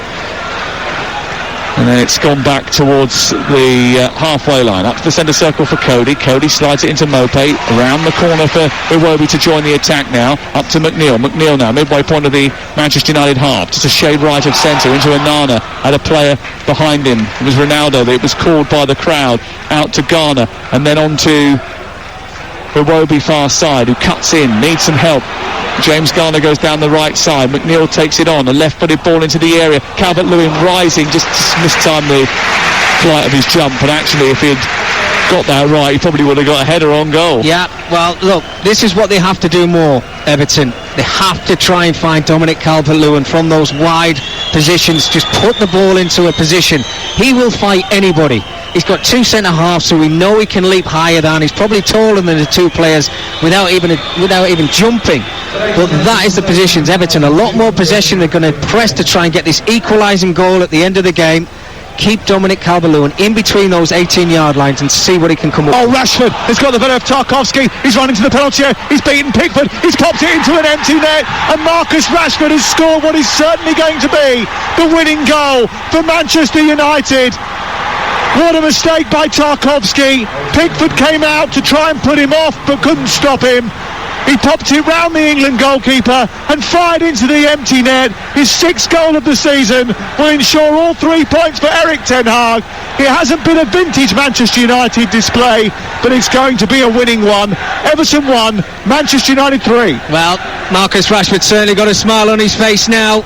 and then it's gone back towards the halfway line, up to the centre circle for Cody. Cody slides it into Mopé, around the corner for Iwobi to join the attack now, up to McNeil. McNeil now, midway point of the Manchester United half, just a shade right of centre, into Onana, had a player behind him. It was Ronaldo, it was called by the crowd, out to Garner, and then on to Iwobi far side, who cuts in, needs some help. James Garner goes down the right side. McNeil takes it on, a left-footed ball into the area. Calvert-Lewin rising, just mistimed the flight of his jump, and actually if he'd got that right, he probably would have got a header on goal. Yeah, well, look, this is what they have to do more, Everton. They have to try and find Dominic Calvert-Lewin from those wide positions. Just put the ball into a position. He will fight anybody. He's got two centre-halves, so we know he can leap higher than. He's probably taller than the two players without even jumping. But that is the positions. Everton, a lot more possession. They're going to press to try and get this equalising goal at the end of the game. Keep Dominic Calvert-Lewin in between those 18-yard lines and see what he can come up with. Rashford has got the better of Tarkowski. He's running to the penalty area. He's beaten Pickford. He's popped it into an empty net, and Marcus Rashford has scored what is certainly going to be the winning goal for Manchester United. What a mistake by Tarkowski. Pickford came out to try and put him off, but couldn't stop him. He popped it round the England goalkeeper and fired into the empty net. His sixth goal of the season will ensure all 3 points for Erik ten Hag. It hasn't been a vintage Manchester United display, but it's going to be a winning one. Everton 1, Manchester United 3. Well, Marcus Rashford certainly got a smile on his face now.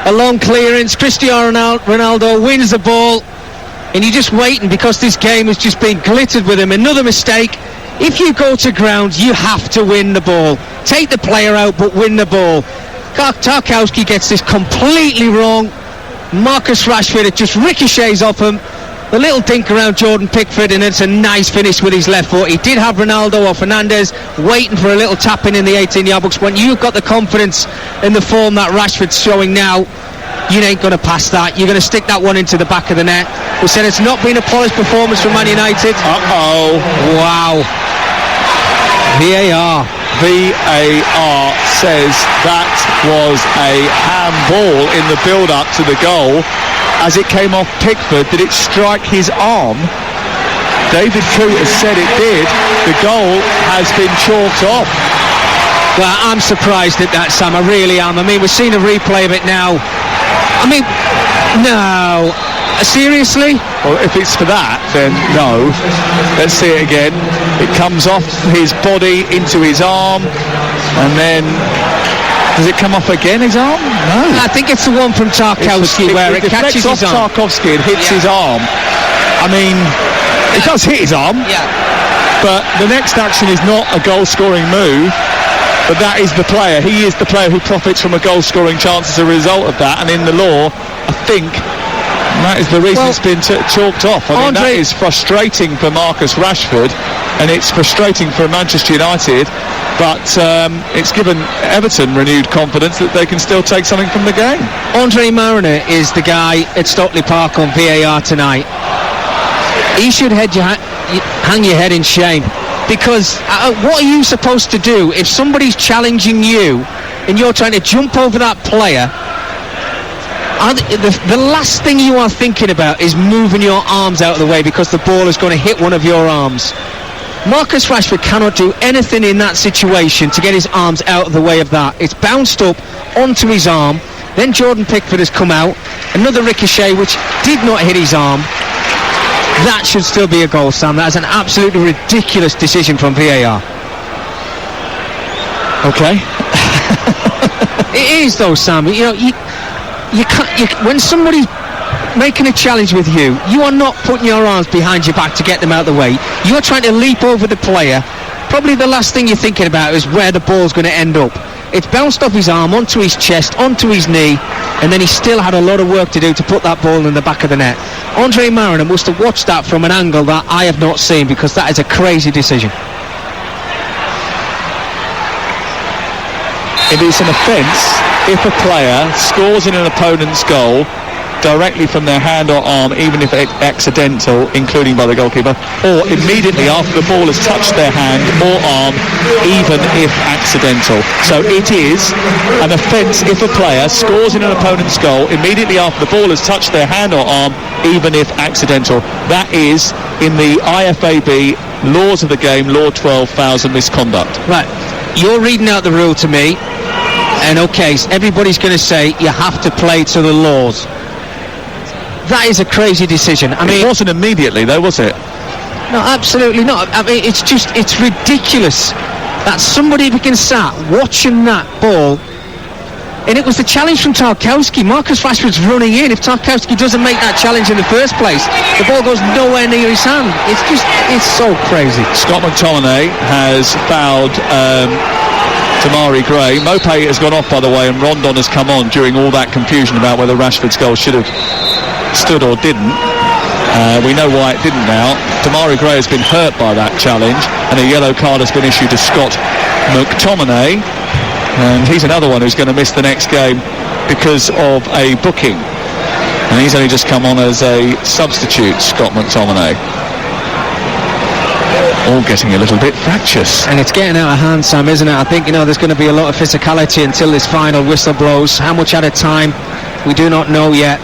A long clearance. Cristiano Ronaldo wins the ball, and you're just waiting because this game has just been glittered with him. Another mistake. If you go to ground, you have to win the ball. Take the player out, but win the ball. Tarkowski gets this completely wrong. Marcus Rashford, it just ricochets off him. The little dink around Jordan Pickford, and it's a nice finish with his left foot. He did have Ronaldo or Fernandes waiting for a little tap in the 18-yard box. When you've got the confidence in the form that Rashford's showing now, you ain't going to pass that. You're going to stick that one into the back of the net. We said it's not been a polished performance from Man United. Wow. VAR says that was a handball in the build-up to the goal. As it came off Pickford, did it strike his arm? David Coote has said it did. The goal has been chalked off. Well, I'm surprised at that, Sam. I really am. I mean, we've seen a replay of it now. I mean, no. Seriously? Well, if it's for that, then no. Let's see it again. It comes off his body into his arm, and then does it come off again, his arm? No. I think it's the one from Tarkowski where it catches his arm. Tarkowski and hits his arm. I mean, it does hit his arm. Yeah. But the next action is not a goal-scoring move. But that is the player. He is the player who profits from a goal-scoring chance as a result of that. And in the law, I think that is the reason it's been chalked off. I mean, that is frustrating for Marcus Rashford, and it's frustrating for Manchester United. But it's given Everton renewed confidence that they can still take something from the game. Andre Mariner is the guy at Stockley Park on VAR tonight. He should hang your head in shame. Because what are you supposed to do if somebody's challenging you and you're trying to jump over that player? The last thing you are thinking about is moving your arms out of the way because the ball is going to hit one of your arms. Marcus Rashford cannot do anything in that situation to get his arms out of the way of that. It's bounced up onto his arm. Then Jordan Pickford has come out. Another ricochet which did not hit his arm. That should still be a goal, Sam. That is an absolutely ridiculous decision from VAR. Okay. It is, though, Sam. You know, you can't. when somebody's making a challenge with you, you are not putting your arms behind your back to get them out of the way. You're trying to leap over the player. Probably the last thing you're thinking about is where the ball's going to end up. It's bounced off his arm, onto his chest, onto his knee, and then he still had a lot of work to do to put that ball in the back of the net. Andre Marriner must have watched that from an angle that I have not seen, because that is a crazy decision. It is an offence if a player scores in an opponent's goal directly from their hand or arm, even if it's accidental, including by the goalkeeper, or immediately after the ball has touched their hand or arm, even if accidental. So it is an offence if a player scores in an opponent's goal immediately after the ball has touched their hand or arm, even if accidental. That is in the IFAB laws of the game, Law 12, fouls and misconduct. Right, you're reading out the rule to me, and okay, so everybody's going to say you have to play to the laws. That is a crazy decision. I mean, it wasn't immediately though, was it? No, absolutely not. I mean, it's ridiculous that somebody can sat watching that ball, and it was the challenge from Tarkowski. Marcus Rashford's running in. If Tarkowski doesn't make that challenge in the first place, the ball goes nowhere near his hand. It's so crazy. Scott McTominay has fouled Tamari Gray. Mopé has gone off, by the way, and Rondon has come on during all that confusion about whether Rashford's goal should have stood or didn't. We know why it didn't now. Tamari Gray has been hurt by that challenge, and a yellow card has been issued to Scott McTominay, and he's another one who's going to miss the next game because of a booking, and he's only just come on as a substitute, Scott McTominay. All getting a little bit fractious. And it's getting out of hand, Sam, isn't it? I think, there's going to be a lot of physicality until this final whistle blows. How much at a time, we do not know yet.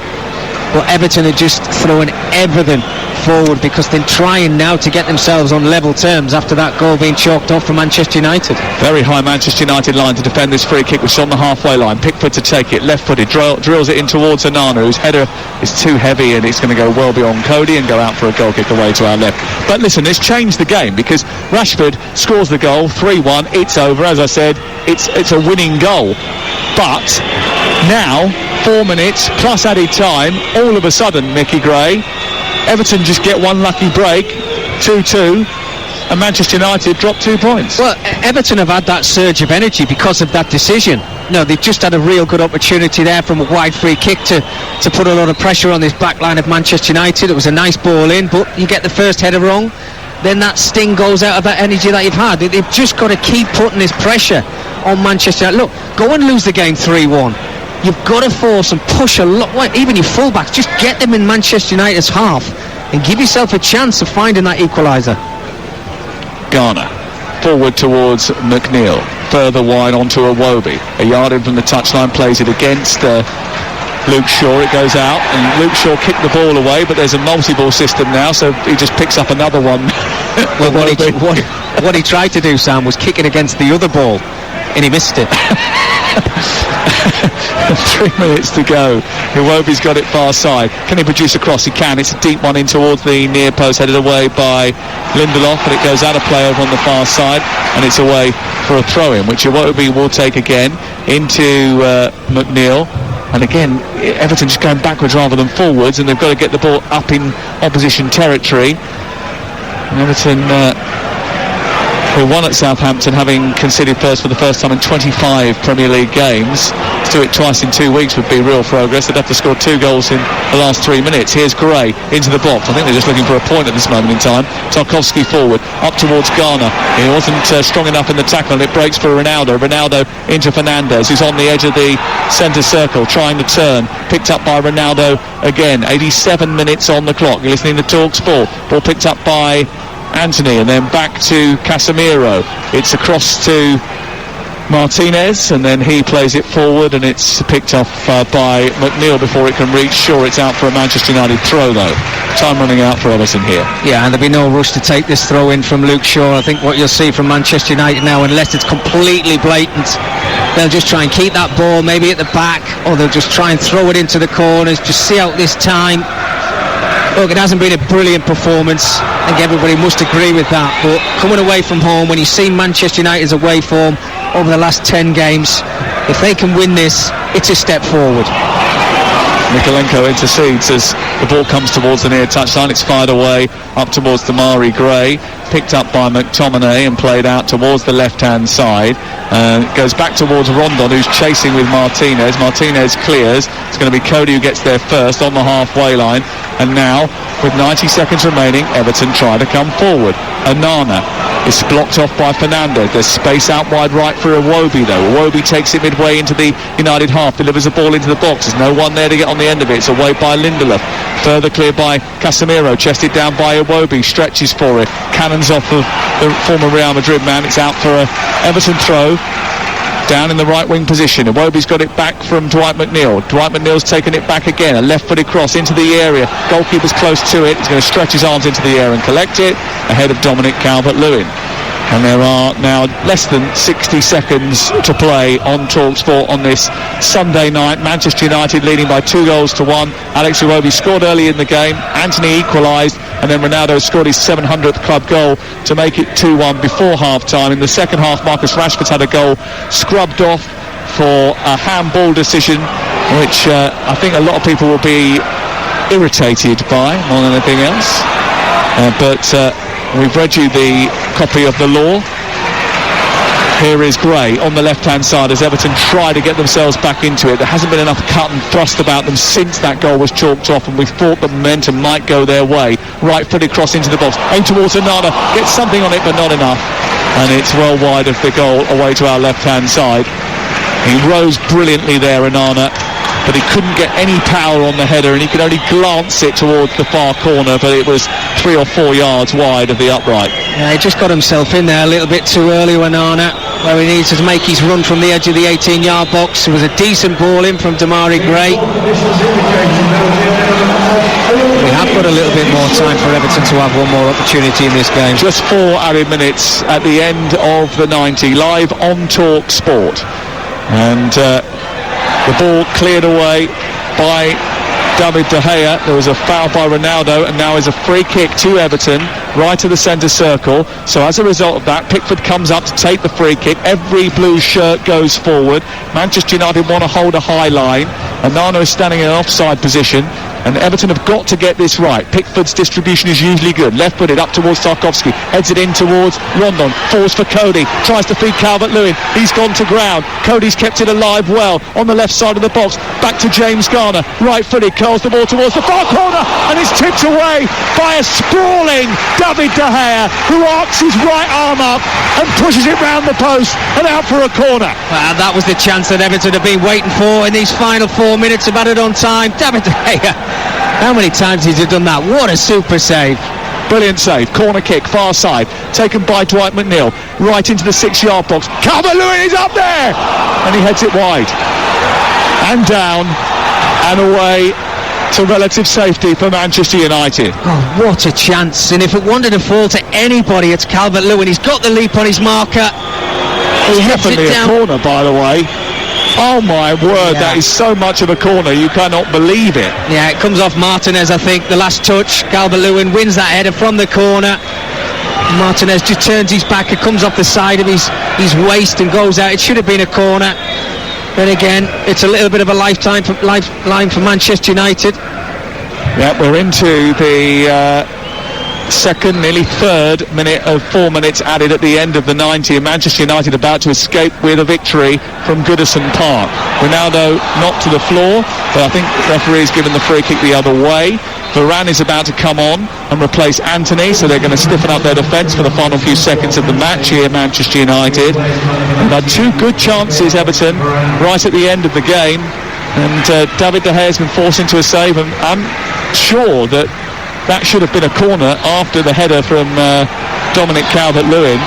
But Everton are just throwing everything forward because they're trying now to get themselves on level terms after that goal being chalked off for Manchester United. Very high Manchester United line to defend this free kick, which is on the halfway line. Pickford to take it, left-footed, drills it in towards Onana, whose header is too heavy and it's going to go well beyond Cody and go out for a goal kick away to our left. But listen, this changed the game because Rashford scores the goal, 3-1, it's over. As I said, it's a winning goal. But now, 4 minutes plus added time, all of a sudden, Mickey Gray, Everton just get one lucky break, 2-2, and Manchester United drop 2 points. Well, Everton have had that surge of energy because of that decision. No, they've just had a real good opportunity there from a wide free kick to put a lot of pressure on this back line of Manchester United. It was a nice ball in, but you get the first header wrong, then that sting goes out of that energy that you've had. They've just got to keep putting this pressure on Manchester United. Look, go and lose the game 3-1. You've got to force and push a lot. Even your fullbacks, just get them in Manchester United's half and give yourself a chance of finding that equaliser. Garner forward towards McNeil, further wide onto Iwobi, a yard in from the touchline, plays it against Luke Shaw. It goes out, and Luke Shaw kicked the ball away, but there's a multi-ball system now, so he just picks up another one. Well, what he tried to do, Sam, was kick it against the other ball, and he missed it. 3 minutes to go. Iwobi's got it far side. Can he produce a cross? He can. It's a deep one in towards the near post, headed away by Lindelof, and it goes out of play over on the far side, and it's away for a throw-in, which Iwobi will take again into McNeil. And again, Everton just going backwards rather than forwards, and they've got to get the ball up in opposition territory. And Everton, who won at Southampton, having conceded first for the first time in 25 Premier League games, to do it twice in 2 weeks would be real progress. They'd have to score 2 goals in the last 3 minutes. Here's Gray into the box. I think they're just looking for a point at this moment in time. Tarkowski forward, up towards Garner. He wasn't strong enough in the tackle, and it breaks for Ronaldo. Ronaldo into Fernandes, who's on the edge of the centre circle, trying to turn. Picked up by Ronaldo again. 87 minutes on the clock. You're listening to Talksport. Ball picked up by Anthony, and then back to Casemiro. It's across to Martinez, and then he plays it forward, and it's picked off by McNeil before it can reach Shaw. It's out for a Manchester United throw, though. Time running out for Everton here. Yeah, and there'll be no rush to take this throw in from Luke Shaw. I think what you'll see from Manchester United now, unless it's completely blatant, they'll just try and keep that ball maybe at the back, or they'll just try and throw it into the corners, just see out this time. Look, it hasn't been a brilliant performance. I think everybody must agree with that. But coming away from home, when you've seen Manchester United's away form over the last 10 games, if they can win this, it's a step forward. Mikolenko intercedes as the ball comes towards the near touchline. It's fired away up towards Damari Gray, picked up by McTominay and played out towards the left-hand side. It goes back towards Rondon, who's chasing with Martinez. Martinez clears. It's going to be Cody who gets there first on the halfway line. And now, with 90 seconds remaining, Everton try to come forward. Onana is blocked off by Fernando. There's space out wide right for Iwobi though. Iwobi takes it midway into the United half, delivers the ball into the box. There's no one there to get on the end of it. It's away by Lindelof. Further clear by Casemiro, chested down by Iwobi, stretches for it. Cannons off of the former Real Madrid man. It's out for a Everton throw. Down in the right wing position. Iwobi's got it back from Dwight McNeil. Dwight McNeil's taken it back again. A left-footed cross into the area. Goalkeeper's close to it. He's going to stretch his arms into the air and collect it ahead of Dominic Calvert-Lewin. And there are now less than 60 seconds to play on Talksport on this Sunday night. Manchester United leading by 2-1. Alex Iwobi scored early in the game. Anthony equalised, and then Ronaldo scored his 700th club goal to make it 2-1 before half-time. In the second half, Marcus Rashford's had a goal scrubbed off for a handball decision, which I think a lot of people will be irritated by more than anything else. We've read you the copy of the law. Here is Gray on the left-hand side as Everton try to get themselves back into it. There hasn't been enough cut and thrust about them since that goal was chalked off, and we thought the momentum might go their way. Right-footed cross into the box. Aim towards Onana. Gets something on it, but not enough. And it's well wide of the goal, away to our left-hand side. He rose brilliantly there, Onana, but he couldn't get any power on the header, and he could only glance it towards the far corner, but it was 3 or 4 yards wide of the upright. Yeah, he just got himself in there a little bit too early, Onana, where he needs to make his run from the edge of the 18-yard box. It was a decent ball in from Damari Gray. We have got a little bit more time for Everton to have one more opportunity in this game. Just 4 added minutes at the end of the 90, live on Talksport. And the ball cleared away by David De Gea. There was a foul by Ronaldo, and now is a free kick to Everton, right to the centre circle. So as a result of that, Pickford comes up to take the free kick. Every blue shirt goes forward. Manchester United want to hold a high line. Onana is standing in an offside position, and Everton have got to get this right. Pickford's distribution is usually good. Left-footed up towards Tarkowski, heads it in towards Rondon, falls for Cody, tries to feed Calvert-Lewin. He's gone to ground. Cody's kept it alive well on the left side of the box. Back to James Garner, right-footed, curls the ball towards the far corner, and it's tipped away by a sprawling David De Gea, who arcs his right arm up and pushes it round the post and out for a corner. That was the chance that Everton have been waiting for in these final 4 minutes of added on time. David De Gea, how many times has he done that? What a super save. Brilliant save. Corner kick, far side, taken by Dwight McNeil, right into the 6-yard box. Calvert-Lewin is up there, and he heads it wide and down and away to relative safety for Manchester United. Oh, what a chance. And if it wanted to fall to anybody, it's Calvert-Lewin. He's got the leap on his marker. It's definitely a corner, by the way. Oh my word, That is so much of a corner, you cannot believe it. Yeah, it comes off Martinez, I think, the last touch. Calvert-Lewin wins that header from the corner. Martinez just turns his back, it comes off the side of his waist and goes out. It should have been a corner. Then again, it's a little bit of a lifeline for Manchester United. Yeah, we're into the second, nearly third minute of 4 minutes added at the end of the 90, and Manchester United about to escape with a victory from Goodison Park. Ronaldo knocked to the floor, but I think the referee's given the free kick the other way. Varane is about to come on and replace Anthony, so they're going to stiffen up their defence for the final few seconds of the match here, Manchester United. And had 2 good chances, Everton, right at the end of the game, and David De Gea has been forced into a save, and I'm sure that should have been a corner after the header from Dominic Calvert-Lewin.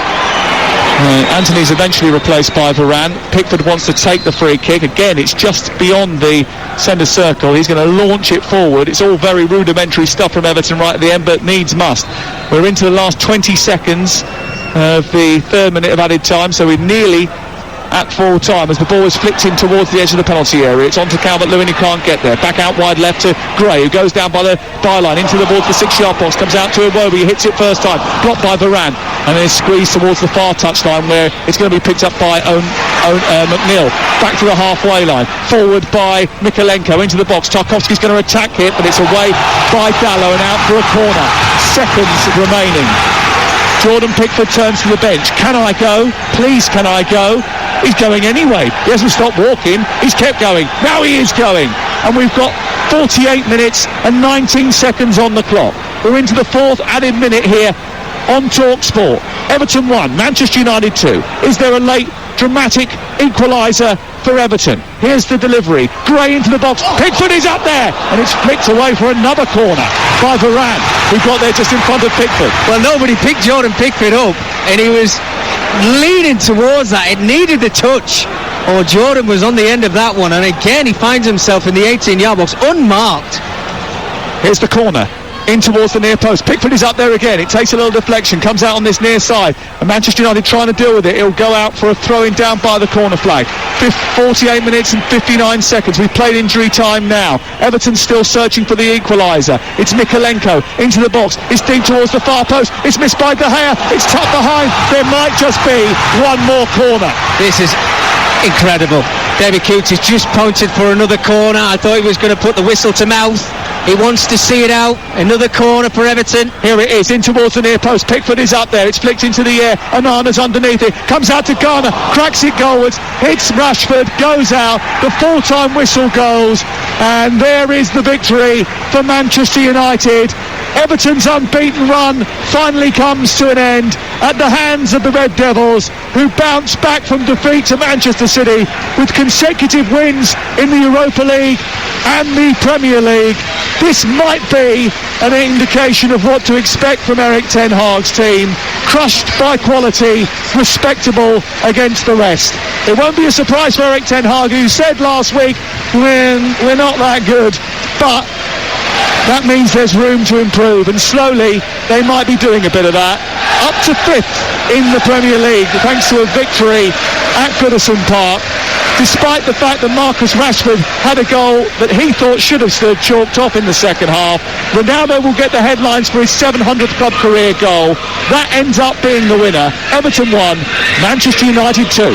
Anthony's eventually replaced by Varane. Pickford wants to take the free kick. Again, it's just beyond the centre circle. He's going to launch it forward. It's all very rudimentary stuff from Everton right at the end, but needs must. We're into the last 20 seconds of the 3rd minute of added time, so we're nearly at full time as the ball is flicked in towards the edge of the penalty area. It's on to Calvert-Lewin, who can't get there. Back out wide left to Gray, who goes down by the byline into the ball to the 6-yard box, comes out to Iwobi, he hits it first time, blocked by Varane. and then squeezed towards the far touchline where it's going to be picked up by McNeil. Back to the halfway line, forward by Mikalenko into the box. Tarkowski's going to attack it, but it's away by Dallow and out for a corner. Seconds remaining. Jordan Pickford turns to the bench. Can I go? Please, can I go? He's going anyway. He hasn't stopped walking. He's kept going. Now he is going. And we've got 48 minutes and 19 seconds on the clock. We're into the fourth added minute here on Talksport. Everton 1, Manchester United 2. Is there a late dramatic equaliser for Everton? Here's the delivery. Gray into the box. Pickford is up there, and it's flicked away for another corner by Varane, who got there just in front of Pickford. Well, nobody picked Jordan Pickford up, and he was leaning towards that. It needed the touch. Oh, Jordan was on the end of that one, and again he finds himself in the 18-yard box unmarked. Here's the corner. In towards the near post. Pickford is up there again. It takes a little deflection, comes out on this near side, and Manchester United trying to deal with it. It'll go out for a throw-in down by the corner flag. 48 minutes and 59 seconds. We've played injury time now. Everton's still searching for the equaliser. It's Mikalenko into the box. It's deep towards the far post. It's missed by De Gea. It's tucked behind. There might just be one more corner. This is incredible. David Coots has just pointed for another corner. I thought he was going to put the whistle to mouth. He wants to see it out. Another corner for Everton. Here it is, in towards the near post. Pickford is up there. It's flicked into the air. Anana's underneath it. Comes out to Garner. Cracks it goalwards. Hits Rashford. Goes out. The full-time whistle goes. And there is the victory for Manchester United. Everton's unbeaten run finally comes to an end at the hands of the Red Devils, who bounce back from defeat to Manchester City with consecutive wins in the Europa League and the Premier League. This might be an indication of what to expect from Erik ten Hag's team. Crushed by quality, respectable against the rest. It won't be a surprise for Erik ten Hag, who said last week, we're not that good, but that means there's room to improve, and slowly they might be doing a bit of that. Up to 5th in the Premier League thanks to a victory at Goodison Park, despite the fact that Marcus Rashford had a goal that he thought should have stood chalked off in the second half. Ronaldo will get the headlines for his 700th club career goal. That ends up being the winner. Everton 1, Manchester United 2.